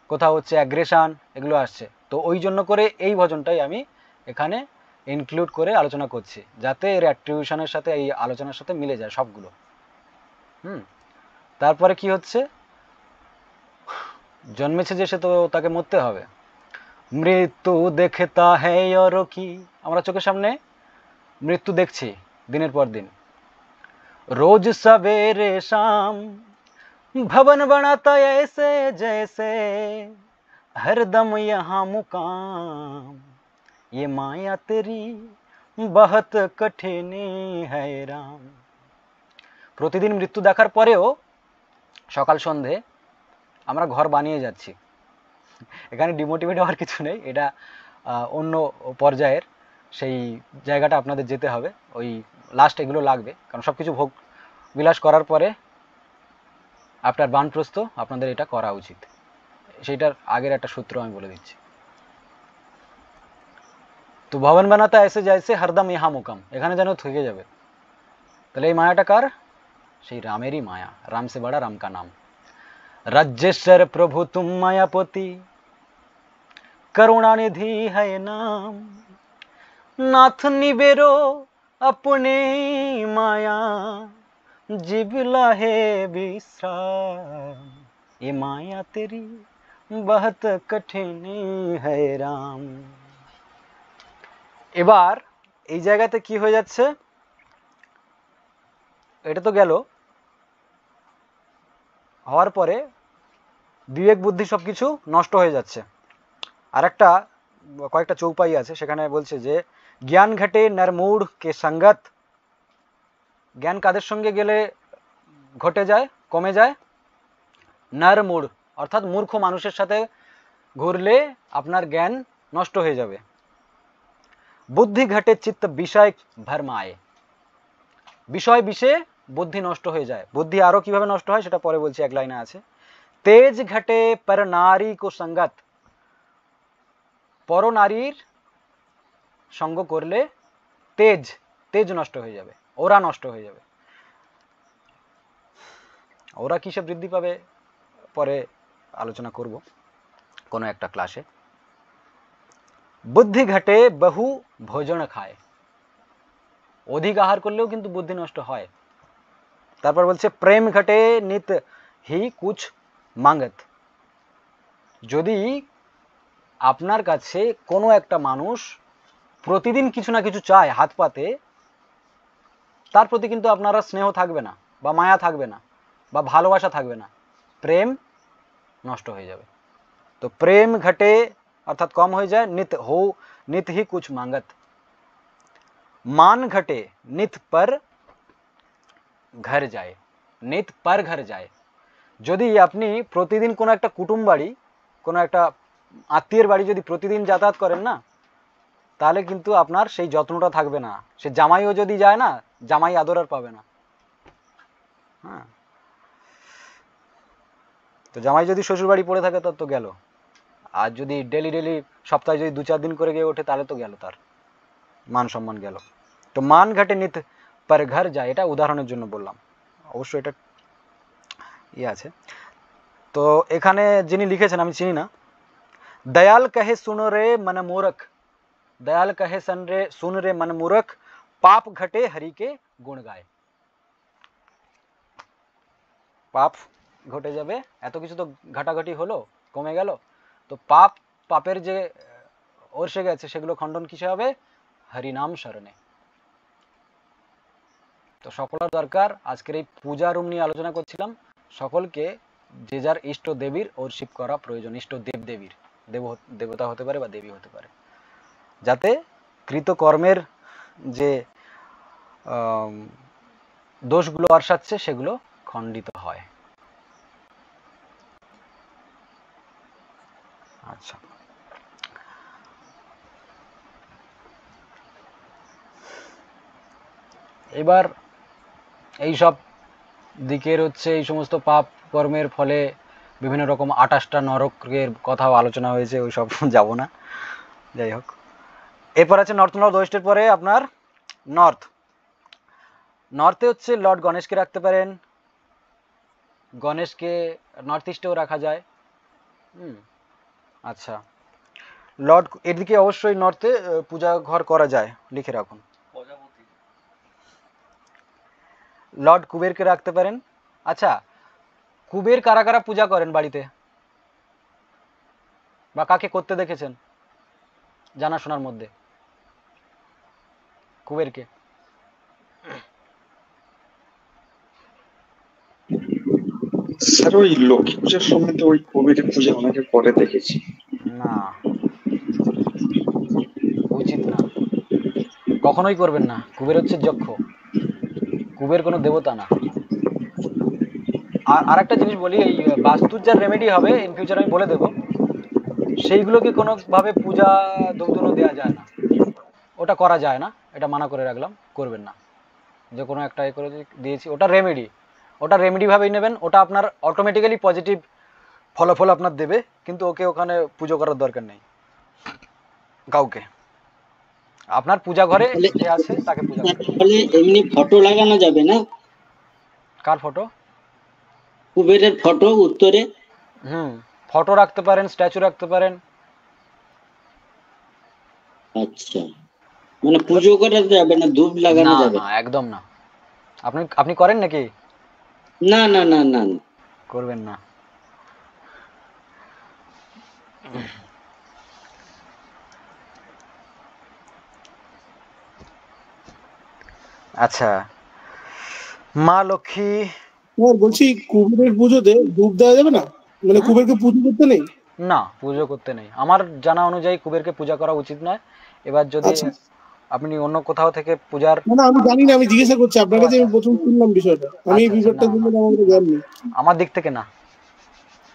কোথাও হচ্ছে অ্যাগ্রেশন, এগুলো আসছে। তো ওই জন্য করে এই ভজনটাই আমি এখানে ইনক্লুড করে আলোচনা করছি, যাতে এর অ্যাট্রিবিউশনের সাথে এই আলোচনার সাথে মিলে যায় সবগুলো। তারপরে কি হচ্ছে, জন্মেছে যে সে তো তাকে মরতে হবে। মৃত্যু দেখতা হ্যায় और কি, আমরা চোখের সামনে মৃত্যু দেখছি দিনের পর দিন। रोज सवेरे शाम भवन बनाता ऐसे जैसे हरदम यहाँ मुकाम ये माया तेरी बहुत कठिन है राम। প্রতিদিন মৃত্যু দেখার পরেও সকাল সন্ধে আমরা ঘর বানিয়ে যাচ্ছি। এখানে ডিমোটিভেট হওয়ার কিছু নেই, এটা অন্য পর্যায়ের, সেই জায়গাটা আপনাদের যেতে হবে। ওই লাস্ট এগুলো লাগবে, কারণ সব কিছু ভোগ বিলাস করার পরে আফটার বানপ্রস্থ আপনাদের এটা করা উচিত। সেইটার আগের একটা সূত্র আমি বলে দিচ্ছি। তো ভবন বানাতা এসে যাইছে হরদম ইহা মুকাম, এখানে যেন থেকে যাবে। তাহলে এই মায়াটা কার? সেই রামেরই মায়া। রাম সে বড়া রাম কা নাম। রাজ্যেশ্বর প্রভু তুম মায়াপতি করুণানিধি है नाम नाथ निबेरो अपने माया जिबला है विश्राम ये माया तेरी बहुत कठिन है राम। এবার এই জায়গাতে কি হয়ে যাচ্ছে, এটা তো গেল, হওয়ার পরে বিবেক বুদ্ধি সবকিছু নষ্ট হয়ে যাচ্ছে। আর একটা কয়েকটা চৌপাই আছে, সেখানে বলছে যে জ্ঞান ঘটে নরমূঢ় কে সঙ্গত। জ্ঞান কাদের সঙ্গে গেলে ঘটে যায়, কমে যায়? নরমূঢ় অর্থাৎ মূর্খ মানুষের সাথে ঘুরলে আপনার জ্ঞান নষ্ট হয়ে যাবে। বুদ্ধি ঘটে চিত্ত বিষয় ভরমায়, বিষয় বিষে বুদ্ধি নষ্ট হয়ে যায়। বুদ্ধি আরো কিভাবে নষ্ট হয় সেটা পরে বলছি, এক লাইনে আছে। তেজ ঘটে পর নারী কো সঙ্গত, পর নারীর সঙ্গ করলে তেজ, তেজ নষ্ট হয়ে যাবে, ওরা নষ্ট হয়ে যাবে। ওরা কিসে বৃদ্ধি পাবে পরে আলোচনা করব কোনো একটা ক্লাসে। বুদ্ধি ঘটে বহু ভোজন খায়, অধিক আহার করলেও কিন্তু বুদ্ধি নষ্ট হয়। তারপর বলছে প্রেম ঘটে নিত হি কুছ মাঙ্গত। যদি আপনার কাছে কোনো একটা মানুষ প্রতিদিন কিছু না কিছু চায় হাত পাতে, তার প্রতি কিন্তু আপনারা স্নেহ থাকবে না, বা মায়া থাকবে না, বা ভালোবাসা থাকবে না, প্রেম নষ্ট হয়ে যাবে। তো প্রেম ঘটে অর্থাৎ কম হয়ে যায়, নিত হি কুছ মাঙ্গত। মান ঘটে নিত পর ঘর যায়, নিত পর ঘর যায়। যদি আপনি প্রতিদিন কোনো একটা কুটুম বাড়ি, কোনো একটা আত্মীয়ের বাড়ি যদি প্রতিদিন যাতায়াত করেন না, তাহলে কিন্তু আপনার সেই যত্নটা থাকবে না। সে জামাইও যদি যায় না, জামাই আদর আর পাবে না। হ্যাঁ, তো জামাই যদি শ্বশুর বাড়ি পড়ে থাকে তার তো গেল। আর যদি ডেলি ডেলি সপ্তাহে যদি 2-4 দিন করে গিয়ে ওঠে, তাহলে তো গেল, তার মান সম্মান গেল। তো মান ঘটে নিত পর ঘর যায়, এটা উদাহরণের জন্য বললাম, অবশ্যই এটা ইয়ে আছে। তো এখানে যিনি লিখেছেন আমি চিনি না। দয়াল কহে শুনো রে মন মূরখ, দয়াল কহে শুন রে মন মূরখ, পাপ ঘটে হরি কে গুণ গায়। পাপ ঘটে যাবে, এত কিছু তো ঘাটাঘাটি হলো, কমে গেল, তো পাপের যে ওরসে গেছে সেগুলো খণ্ডন কিসে হবে? হরিনাম শরণে। তো তো সকলের দরকার, আজকের এই পূজা রুম নিয়ে আলোচনা করছিলাম, সকলকে যে যার ইষ্ট দেবীর ওরশিপ করা প্রয়োজন, ইষ্ট দেব দেবীর, দেবতা হতে পারে বা দেবী হতে পারে, যাতে কৃতকর্মের যে দোষগুলো আসাচ্ছে সেগুলো খণ্ডিত হয়। আচ্ছা, এবার এই সব দিকের হচ্ছে এই সমস্ত পাপ কর্মের ফলে বিভিন্ন রকম 28টা নরকের কথাও আলোচনা হয়েছে, ওই সব যাব না, যাই হোক। এরপর আছে নর্থ নর্থ ওয়েস্টের পরে আপনার নর্থে হচ্ছে লর্ড গণেশকে রাখতে পারেন, গণেশকে নর্থ ইস্টেও রাখা যায়। আচ্ছা, লর্ড এদিকে অবশ্যই নর্থে পূজা ঘর করা যায়, লিখে রাখুন। লর্ড কুবেরকে রাখতে পারেন। আচ্ছা, কুবের কারা কারা পূজা করেন বাড়িতে, বা কাকে করতে দেখেছেন জানাশোনার মধ্যে কুবেরকে? স্যার ওই লক্ষ্মী পূজার সময় তো ওই কুবের পূজা অনেকে করে দেখেছি। না, উচিত না, কখনোই করবেন না। কুবের হচ্ছে যক্ষ, কুবের কোনো দেবতা না। আর একটা জিনিস বলি, এই বাস্তুর যা রেমেডি হবে ইন ফিউচার আমি বলে দেবো, সেইগুলোকে কোনোভাবে পূজা ধূপধুনো দেওয়া যায় না, ওটা করা যায় না, এটা মানা করে রাখলাম, করবেন না। যে কোনো একটা এ করে দিয়েছি, ওটা রেমেডি, ওটা রেমেডি ভাবেই নেবেন, ওটা আপনার অটোমেটিক্যালি পজিটিভ ফলাফল আপনার দেবে, কিন্তু ওকে ওখানে পুজো করার দরকার নেই কাউকে, আপনার পূজা ঘরে যে আছে তাকে পূজা করতে। তাহলে এমনি ফটো লাগানো যাবে না? কার ফটো? কুবেরের ফটো উত্তরে। ফটো রাখতে পারেন, স্ট্যাচু রাখতে পারেন। আচ্ছা, মানে পুজো করা যাবে না, ধূপ লাগানো না যাবে না, একদম না। আপনি করেন নাকি? না? না না না না। করবেন না। আচ্ছা, মা লক্ষ্মী। বলছি কুবেরের পুজোতে ধূপ দেওয়া যাবে না, মানে কুবেরকে পুজো করতে নেই? না, পুজো করতে নেই, আমার জানা অনুযায়ী কুবেরকে পূজা করা উচিত নয়। এবার যদি আচ্ছা, আপনি অন্য কোথাও থেকে পূজার, না আমি জানি না, আমি জিজ্ঞাসা করছি আপনার কাছে, আমি প্রথম শুনলাম বিষয়টা, আমি এই আচ্ছা, বিষয়টা না, শুনলাম, আমার জ্ঞান নেই। আমার দিক থেকে না,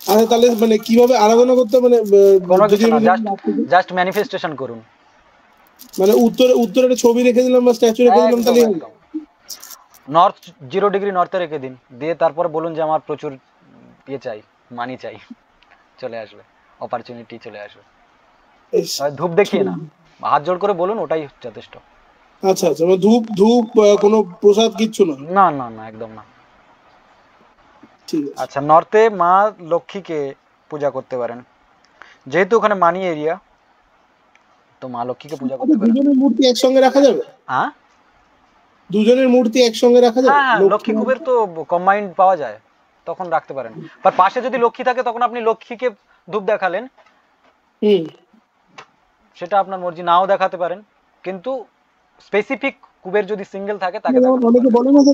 আচ্ছা, তাহলে মানে কিভাবে আরাধনা করতে, মানে কোনো যদি কিছু না, আমি জাস্ট ম্যানিফেস্টেশন করুন। মানে উত্তরে একটা ছবি রেখে দিলাম বা স্ট্যাচু রেখে দিলাম, একদম তাহলে একদম নর্থ 0 ডিগ্রি নর্থে রেখে দিন, দিয়ে তারপর বলুন যে আমার প্রচুর ইয়ে চাই, মানি চাই, চলে আসবে, অপরচুনিটি চলে আসবে। ধূপ দেখিয়ে না, হাত জোড় করে বলুন, ওটাই যথেষ্ট। আচ্ছা আচ্ছা, মানে ধূপ ধূপ কোনো প্রসাদ কিচ্ছু না? না না না, একদম না। ঠিক আছে। আচ্ছা, নর্থে মা লক্ষ্মীকে পূজা করতে পারেন, যেহেতু ওখানে মানি এরিয়া, তো মা লক্ষ্মীকে পূজা করতে পারেন। দুজনের মূর্তি একসঙ্গে রাখা যাবে? হ্যাঁ দুজনের মূর্তি একসঙ্গে রাখা যাবে? হ্যাঁ, লক্ষ্মী কুবের তো কম্বাইন্ড পাওয়া যায়, তখন রাখতে পারেন। আর পাশে যদি লক্ষ্মী থাকে তখন আপনি লক্ষ্মীকে ধূপ দেখালেন, সেটা আপনার মর্জি, নাও দেখাতে পারেন, কিন্তু স্পেসিফিক কুবের যদি সিঙ্গেল থাকে তাকে অনেকে বলে না যে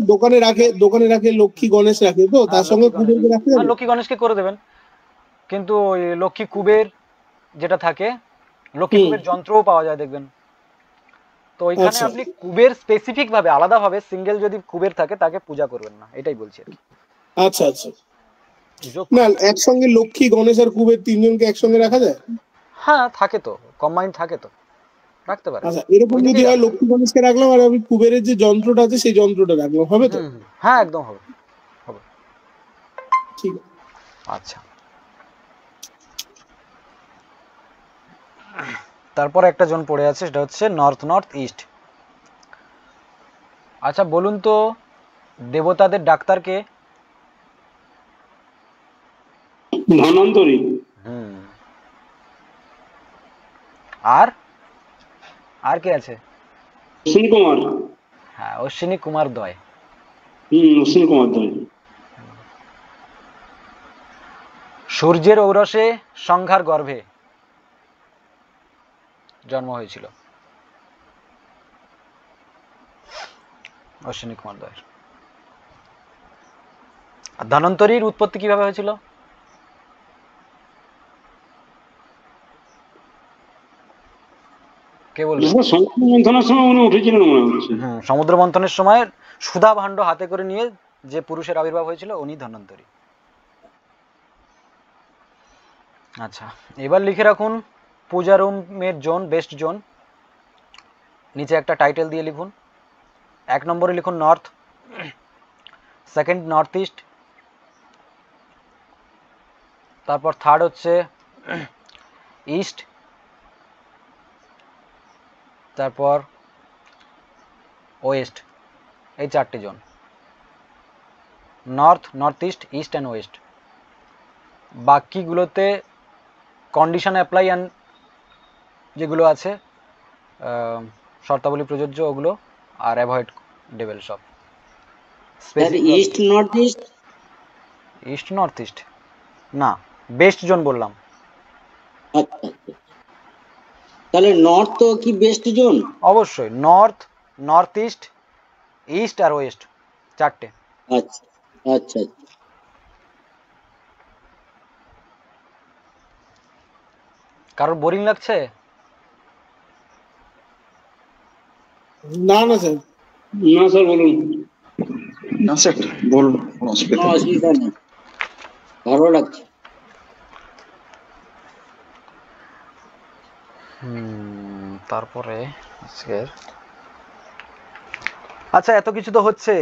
দোকানে রাখে লক্ষ্মী গণেশ রাখে, তো তার সঙ্গে কুবেরকে রাখতে যাবে? লক্ষ্মী গণেশকে করে দেবেন, কিন্তু ওই লক্ষ্মী কুবের যেটা থাকে, লক্ষ্মী কুবের যন্ত্রও পাওয়া যায় দেখবেন, তো ওইখানে আপনি কুবের স্পেসিফিক ভাবে আলাদাভাবে সিঙ্গেল যদি কুবের থাকে তাকে পূজা করবেন না, এটাই বলছি আর কি। আচ্ছা আচ্ছা, না একসঙ্গে লক্ষ্মী গণেশ আর কুবের তিনজনকে একসঙ্গে রাখা যায়? হ্যাঁ, থাকে তো, কম্বাইন থাকে তো, রাখতে পারেন। আচ্ছা, এরকম যদি হয় লক্ষ্মী গণেশকে রাখলাম আর আমি কুবেরের যে যন্ত্রটা আছে সেই যন্ত্রটা রাখলাম, হবে তো? হ্যাঁ, একদম হবে, হবে। ঠিক আছে। আচ্ছা, তারপর একটা জোন পড়ে আছে, সেটা হচ্ছে নর্থ নর্থ ইস্ট। আচ্ছা, বলুন তো দেবতাদের ডাক্তারকে? ধনন্তরী। আর আর কে আছে? অশ্বিনী কুমার। হ্যাঁ, অশ্বিনী কুমার দয়। অশ্বিনী কুমার দয়। সূর্যের ঔরসে সংঘার গর্ভে জন্ম হয়েছিল। অশ্বিনী কুমার দয়ের। আর ধন্বন্তরীর উৎপত্তি কিভাবে হয়েছিল? কে বলবে? সমুদ্র মন্থনের সময় উনি উঠেছিলেন মনে হচ্ছে। সমুদ্র মন্থনের সময় সুধা ভাণ্ড হাতে করে নিয়ে যে পুরুষের আবির্ভাব হয়েছিল উনি ধন্বন্তরী। আচ্ছা, এবার লিখে রাখুন পূজা রুমের জোন, বেস্ট জোন। নিচে একটা টাইটেল দিয়ে লিখুন। 1 নম্বরে লিখুন নর্থ, সেকেন্ড নর্থ ইস্ট, তারপর থার্ড হচ্ছে ইস্ট, তারপর ওয়েস্ট। এই 4টে zone, north, north east, east and west. বাকিগুলোতে কন্ডিশন অ্যাপ্লাই অ্যান্ড যেগুলো আছে শর্তাবলী প্রযোজ্য ওগুলো, আর অ্যাভয়েড ডেবেল সব। East north east, east north east না, বেস্ট জোন বললাম। আচ্ছা তাহলে নর্থ তো কি বেস্ট জোন? অবশ্যই নর্থ, নর্থ ইস্ট, ইস্ট আর ওয়েস্ট 4টে। আচ্ছা আচ্ছা কারোর বোরিং লাগছে? না না স্যার, না স্যার বলুন। না স্যার বলুন, কোনো অসুবিধা কোনো নেই। অসুবিধা নেই, ভালো লাগছে। তারপরে আজকের আচ্ছা, এত কিছু তো হচ্ছে,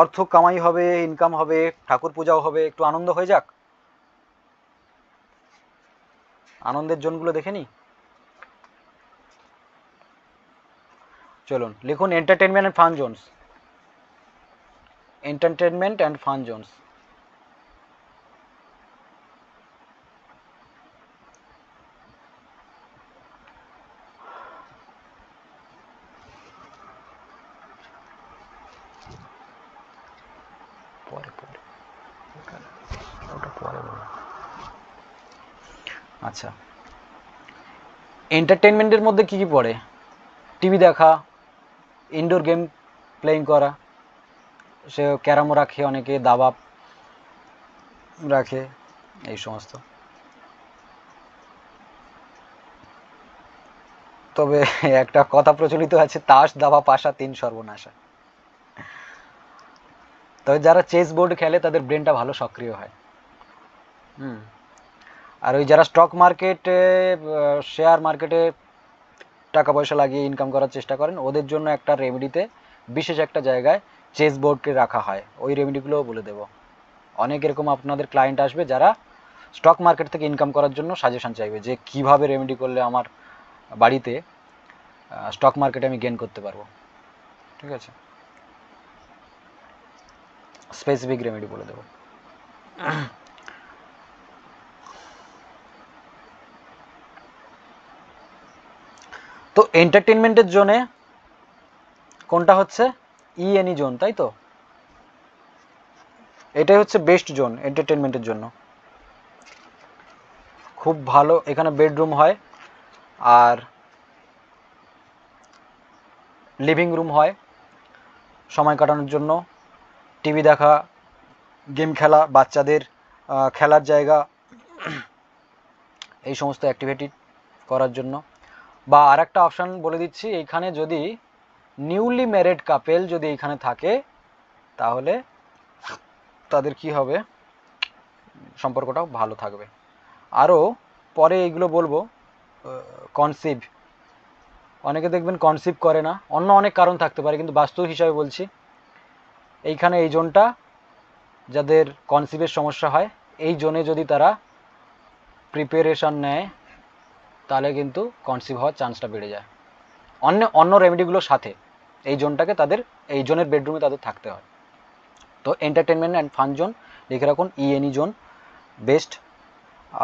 অর্থ কামাই হবে, ইনকাম হবে, ঠাকুর পূজাও হবে, একটু আনন্দ হয়ে যাক। আনন্দের জোনগুলো দেখে নি। চলুন লিখুন entertainment and fun Jones. Entertainment and fun Jones. আচ্ছা, এন্টারটেনমেন্টের মধ্যে কি কি পড়ে? টিভি দেখা, ইনডোর গেম প্লেইং করা, সে ক্যারামও রাখে, অনেকে দাবা রাখে, এই সমস্ত। তবে একটা কথা প্রচলিত আছে, তাস দাবা পাশা 3 সর্বনাশা। তবে যারা চেস বোর্ড খেলে তাদের ব্রেনটা ভালো সক্রিয় হয়। আর ওই যারা স্টক মার্কেটে, শেয়ার মার্কেটে টাকা পয়সা লাগিয়ে ইনকাম করার চেষ্টা করেন, ওদের জন্য একটা রেমেডিতে বিশেষ একটা জায়গায় চেস বোর্ডকে রাখা হয়। ওই রেমেডিগুলোও বলে দেব। অনেক এরকম আপনাদের ক্লায়েন্ট আসবে যারা স্টক মার্কেট থেকে ইনকাম করার জন্য সাজেশন চাইবে, যে কিভাবে রেমেডি করলে আমার বাড়িতে স্টক মার্কেটে আমি গেন করতে পারবো। ঠিক আছে, স্পেসিফিক রেমেডি বলে দেবো। তো এন্টারটেনমেন্টের জোনে কোনটা হচ্ছে? ইএনই জোন, তাই তো? এটাই হচ্ছে বেস্ট জোন এন্টারটেনমেন্টের জন্য। খুব ভালো, এখানে বেডরুম হয় আর লিভিং রুম হয় সময় কাটানোর জন্য, টিভি দেখা, গেম খেলা, বাচ্চাদের খেলার জায়গা, এই সমস্ত অ্যাক্টিভিটি করার জন্য। বা আর একটা অপশান বলে দিচ্ছি, এইখানে যদি নিউলি ম্যারিড কাপেল যদি এইখানে থাকে তাহলে তাদের কি হবে, সম্পর্কটাও ভালো থাকবে। আরও পরে এইগুলো বলবো। কনসিভ, অনেকে দেখবেন কনসিভ করে না, অন্য অনেক কারণ থাকতে পারে, কিন্তু বাস্তব হিসাবে বলছি, এইখানে এই জোনটা যাদের কনসিভের সমস্যা হয়, এই জোনে যদি তারা প্রিপারেশন নেয় তাহলে কিন্তু কনসিভ হওয়ার চান্সটা বেড়ে যায়। অন্য রেমেডিগুলোর সাথে এই জোনটাকে তাদের, এই জোনের বেডরুমে তাদের থাকতে হয়। তো এন্টারটেনমেন্ট অ্যান্ড ফান জোন লিখে রাখুন, ইএনই জোন বেস্ট।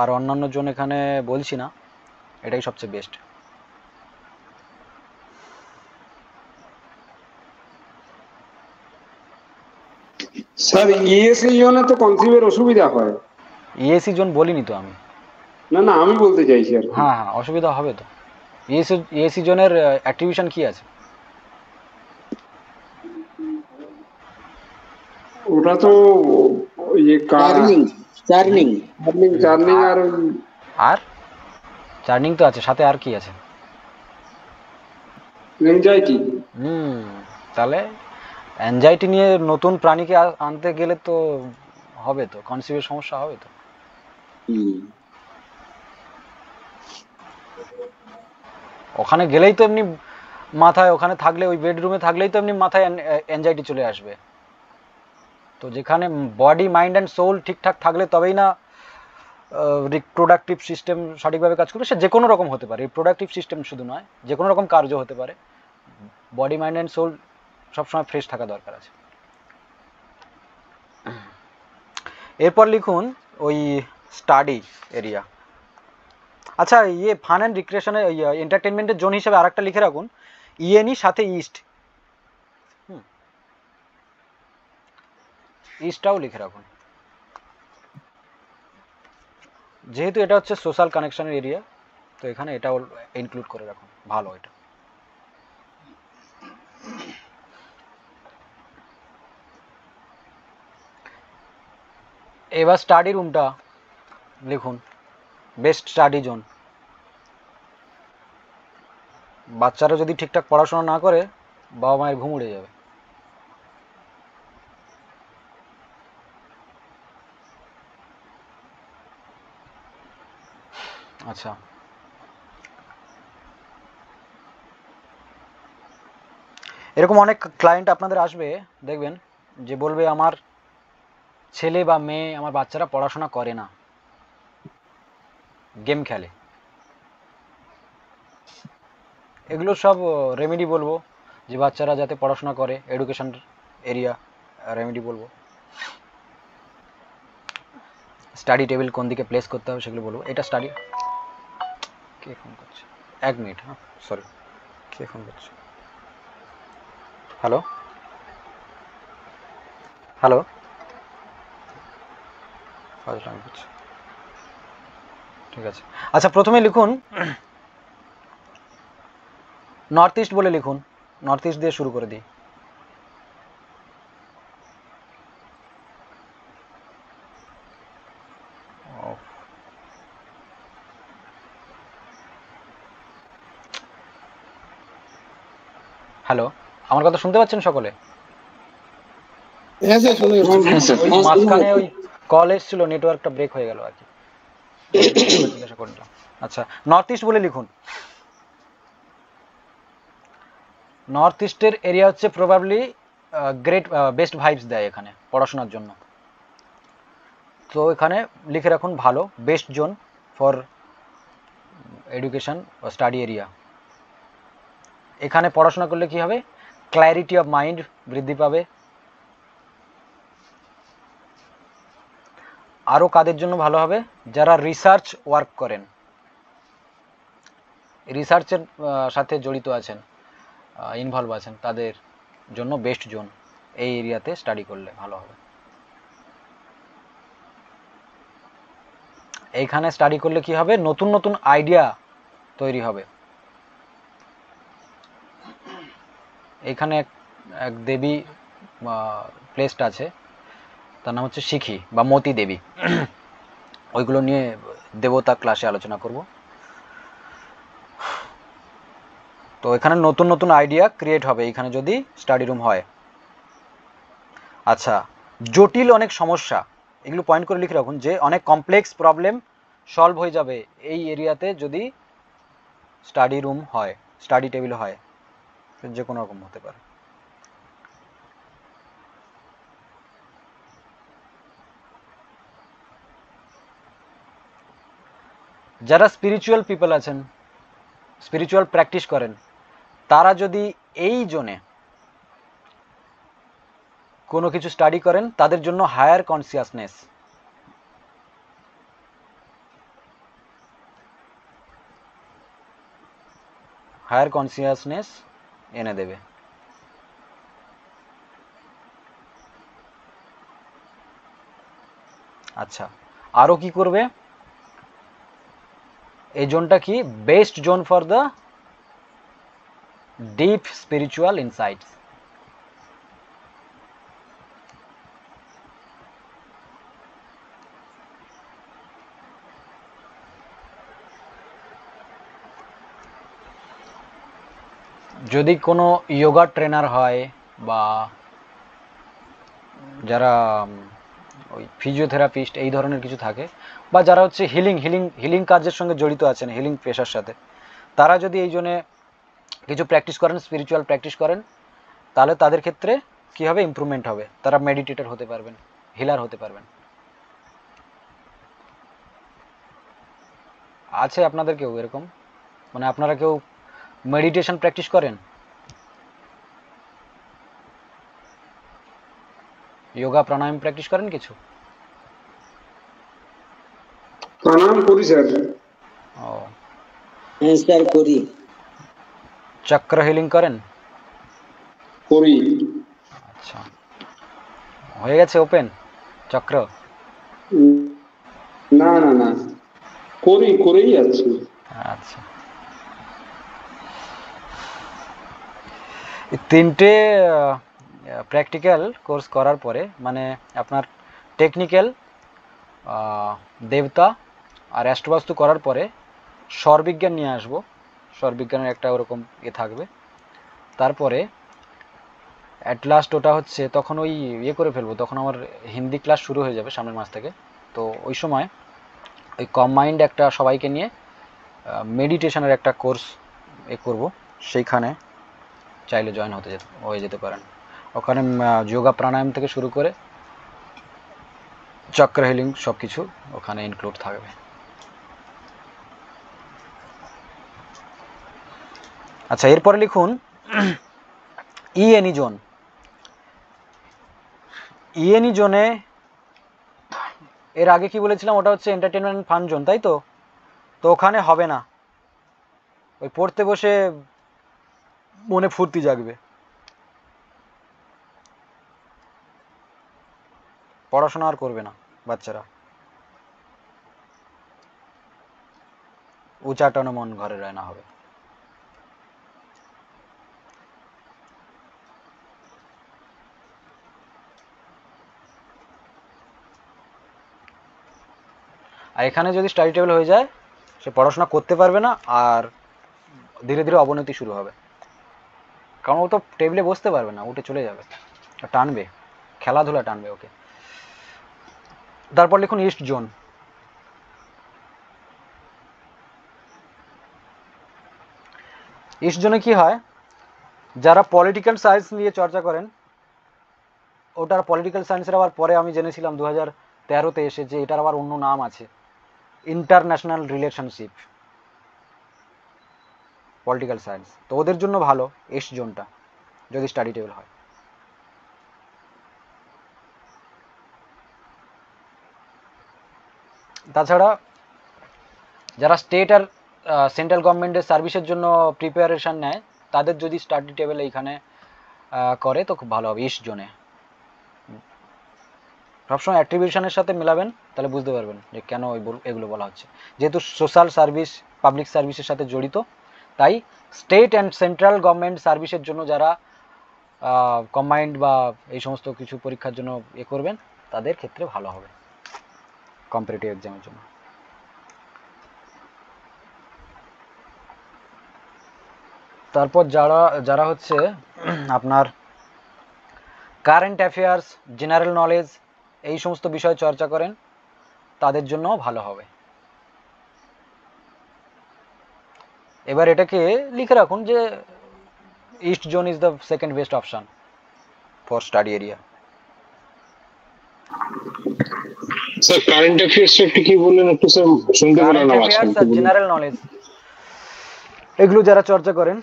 আর অন্যান্য জোন এখানে বলছি না, এটাই সবচেয়ে বেস্ট। স্যার ইএসি জোনে তো কনসিভের অসুবিধা হয়। ইএসি জোন বলিনি তো আমি। না না, আমি বলতে চাইছি আর। হ্যাঁ হ্যাঁ, অসুবিধা হবে তো। ইএসি জোনের অ্যাক্টিভিশন কি আছে? ওটা তো ইয়ে চার্নিং চার্নিং চার্নিং আর আর চার্নিং তো আছে, সাথে আর কি আছে? এনজাইটি। তাহলে অ্যাংজাইটি নিয়ে নতুন প্রাণীকে আনতে গেলে তো হবে, তো কনসিভের সমস্যা হবে তো। ওখানে গেলেই তো এমনি মাথায়, ওখানে থাকলে, ওই বেডরুমে থাকলেই তো এমনি মাথায় অ্যাংজাইটি চলে আসবে। তো যেখানে বডি মাইন্ড অ্যান্ড সোল ঠিকঠাক থাকলে তবেই না রিপ্রোডাক্টিভ সিস্টেম সঠিকভাবে কাজ করবে। সে যে কোনো রকম হতে পারে, রিপ্রোডাক্টিভ সিস্টেম শুধু নয়, যে কোনো রকম কার্য হতে পারে। বডি মাইন্ড অ্যান্ড সোল সবসময় ফ্রেশ থাকা দরকার আছে। এরপর লিখুন ওই স্টাডি এরিয়া। আচ্ছা, ইয়ে ফান অ্যান্ড রিক্রিয়েশনের এন্টারটেনমেন্টের জোন হিসেবে আরেকটা লিখে রাখুন, ইএনই সাথে ইস্ট। ইস্টটাও লিখে রাখুন, যেহেতু এটা হচ্ছে সোশ্যাল কানেকশনের এরিয়া, তো এখানে এটাও ইনক্লুড করে রাখুন, ভালো এটা। এবার স্টাডি রুমটা লিখুন, বেস্ট স্টাডি জোন। বাচ্চারা যদি ঠিকঠাক পড়াশোনা না করে, বাবা মায়ের ঘুম উড়ে যাবে। আচ্ছা, এরকম অনেক ক্লায়েন্ট আপনাদের আসবে, দেখবেন যে বলবে আমার ছেলে বা মেয়ে, আমার বাচ্চারা পড়াশোনা করে না, গেম খেলে। এগুলো সব রেমেডি বলবো, যে বাচ্চারা যাতে পড়াশোনা করে, এডুকেশন এরিয়া রেমেডি বলবো। স্টাডি টেবিল কোন দিকে প্লেস করতে হবে সেগুলো বলবো। এটা স্টাডি, কে ফোন করছে? 1 মিনিট, হ্যাঁ সরি, কে ফোন করছে? হ্যালো হ্যালো, ঠিক আছে। আচ্ছা, প্রথমে লিখুন নর্থ ইস্ট বলে লিখুন, নর্থ ইস্ট দিয়ে শুরু করে দিই। হ্যালো, আমার কথা শুনতে পাচ্ছেন সকলে? হ্যাঁ স্যার, শুনে যাচ্ছি। ওই মাঝখানে ওই কল এসেছিল, নেটওয়ার্কটা ব্রেক হয়ে গেল আর কি, জিজ্ঞাসা করলাম। আচ্ছা, নর্থ ইস্ট বলে লিখুন। নর্থ ইস্টের এরিয়া হচ্ছে প্রবাবলি গ্রেট, বেস্ট ভাইবস দেয় এখানে পড়াশোনার জন্য। তো এখানে লিখে রাখুন ভালো, বেস্ট জোন ফর এডুকেশন বা স্টাডি এরিয়া। এখানে পড়াশোনা করলে কি হবে? ক্ল্যারিটি অফ মাইন্ড বৃদ্ধি পাবে। আরও কাদের জন্য ভালো হবে? যারা রিসার্চ ওয়ার্ক করেন, রিসার্চের সাথে জড়িত আছেন, ইনভলভ আছেন, তাদের জন্য বেস্ট জোন। এই এরিয়াতে স্টাডি করলে ভালো হবে। এইখানে স্টাডি করলে কি হবে? নতুন নতুন আইডিয়া তৈরি হবে। এখানে এক দেবী প্লেসটা আছে, তার নাম হচ্ছে শিখি বা মতি দেবী। ওইগুলো নিয়ে দেবতা ক্লাসে আলোচনা করব। তো এখানে নতুন নতুন আইডিয়া ক্রিয়েট হবে এখানে যদি স্টাডি রুম হয়। আচ্ছা, জটিল অনেক সমস্যা, এগুলো পয়েন্ট করে লিখে রাখুন যে অনেক কমপ্লেক্স প্রবলেম সলভ হয়ে যাবে এই এরিয়াতে যদি স্টাডি রুম হয়, স্টাডি টেবিল হয়, যে কোনো রকম হতে পারে। যারা স্পিরিচুয়াল পিপল আছেন, স্পিরিচুয়াল প্র্যাকটিস করেন, তারা যদি এই জোনে কোনো কিছু স্টাডি করেন, তাদের জন্য হায়ার কনসিয়াসনেস এনে দেবে। আচ্ছা, আরও কি করবে? এই জোনটা কি? Best zone for the deep spiritual insights. যদি কোনো যোগা ট্রেনার হয় বা যারা ওই ফিজিওথেরাপিস্ট এই ধরনের কিছু থাকে, বা যারা হচ্ছে হিলিং কাজের সঙ্গে জড়িত আছেন, হিলিং পেশার সাথে, তারা যদি এই জন্যে কিছু প্র্যাকটিস করেন, স্পিরিচুয়াল প্র্যাকটিস করেন, তাহলে তাদের ক্ষেত্রে কী হবে, ইমপ্রুভমেন্ট হবে, তারা মেডিটেটর হতে পারবেন, হিলার হতে পারবেন। আছে আপনাদের কেউ এরকম, মানে আপনারা কেউ মেডিটেশন প্র্যাকটিস করেন, যোগা প্রাণায়াম প্র্যাকটিস করেন কিছু? প্রাণায়াম করি স্যার। ও, হ্যাঁ স্যার করি। চক্র হিলিং করেন? করি। আচ্ছা, হয়ে গেছে ওপেন চক্র? না না না, করেই যাচ্ছি। আচ্ছা, তিনটে প্র্যাকটিক্যাল কোর্স করার পরে, মানে আপনার টেকনিক্যাল, দেবতা আর অ্যাস্ট্রোবাস্তু করার পরে স্বরবিজ্ঞান নিয়ে আসবো, স্বরবিজ্ঞানের একটা ওরকম থাকবে। তারপরে অ্যাট লাস্ট ওটা হচ্ছে তখন ওই করে ফেলবো, তখন আমার হিন্দি ক্লাস শুরু হয়ে যাবে সামনের মাস থেকে। তো ওই সময় ওই কম্বাইন্ড একটা সবাইকে নিয়ে মেডিটেশনের একটা কোর্স করব, সেইখানে চাইলে জয়েন হয়ে যেতে পারেন। ওখানে যোগা প্রাণায়াম থেকে শুরু করে চক্র হিলিং সব কিছু ওখানে ইনক্লুড থাকবে। আচ্ছা, এরপরে লিখুন ইএনই জোন। ইএনই জোনে এর আগে কি বলেছিলাম, ওটা হচ্ছে এন্টারটেনমেন্ট ফান জোন, তাই তো? তো ওখানে হবে না, ওই পড়তে বসে মনে ফুর্তি জাগবে, পড়াশোনা আর করবে না বাচ্চারা, উচাটানো মন ঘরে রয় না হবে। আর এখানে যদি স্টাডি টেবিল হয়ে যায়, সে পড়াশোনা করতে পারবে না, আর ধীরে ধীরে অবনতি শুরু হবে, কারণ ও তো টেবিলে বসতে পারবে না, উঠে চলে যাবে, টানবে, খেলাধুলা টানবে ওকে। তারপর লিখুন ইস্ট জোন। ইস্ট জোনে কি হয়, যারা পলিটিক্যাল সায়েন্স নিয়ে চর্চা করেন, ওটার পলিটিক্যাল সায়েন্সের আবার পরে আমি জেনেছিলাম 2013-তে এসে যে এটার আবার অন্য নাম আছে, ইন্টারন্যাশনাল রিলেশনশিপ পলিটিক্যাল সায়েন্স। তো ওদের জন্য ভালো ইস্ট জোনটা যদি স্টাডি টেবিল হয়। তাছাড়া যারা স্টেট আর সেন্ট্রাল গভর্নমেন্টের সার্ভিসের জন্য প্রিপারেশান নেয়, তাদের যদি স্টাডি টেবিল এইখানে করে তো খুব ভালো হবে ইস্ট জোনে। সবসময় অ্যাট্রিবিউশনের সাথে মেলাবেন, তাহলে বুঝতে পারবেন যে কেন এগুলো বলা হচ্ছে। যেহেতু সোশ্যাল সার্ভিস, পাবলিক সার্ভিসের সাথে জড়িত, তাই স্টেট অ্যান্ড সেন্ট্রাল গভর্নমেন্ট সার্ভিসের জন্য যারা কম্বাইন্ড বা এই সমস্ত কিছু পরীক্ষার জন্য করবেন, তাদের ক্ষেত্রে ভালো হবে কম্পিটিটিভ এক্সামের জন্য। তারপর যারা হচ্ছে আপনার কারেন্ট অ্যাফেয়ার্স, জেনারেল নলেজ এই সমস্ত বিষয় চর্চা করেন, তাদের জন্য ভালো হবে। এবার এটাকে লিখে রাখুন যে east zone is the second best option for study area. Sir current affairs একটু কি বললেন, একটু স্যার শুনতে পেলাম না। অ্যাফেয়ার্স আর জেনারেল নলেজ এগুলো যারা চর্চা করেন,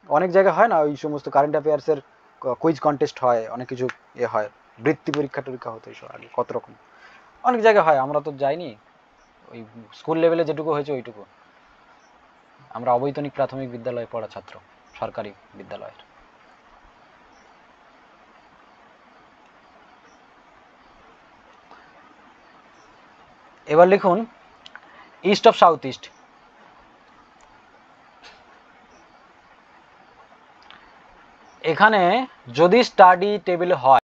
অনেক জায়গায় হয় না ওই সমস্ত কারেন্ট অ্যাফেয়ার্সের কুইজ কন্টেস্ট হয়, অনেক কিছু হয়, বৃত্তি পরীক্ষা হতো, এইসব আগে কত রকম অনেক জায়গায় হয়, আমরা তো যাইনি, ওই স্কুল লেভেলে যেটুকু হয়েছে ওইটুকু। আমরা অবৈতনিক প্রাথমিক বিদ্যালয়ে পড়া ছাত্র, সরকারি বিদ্যালয়ের। এবার লিখুন ইস্ট অফ সাউথ ইস্ট। এখানে যদি স্টাডি টেবিল হয়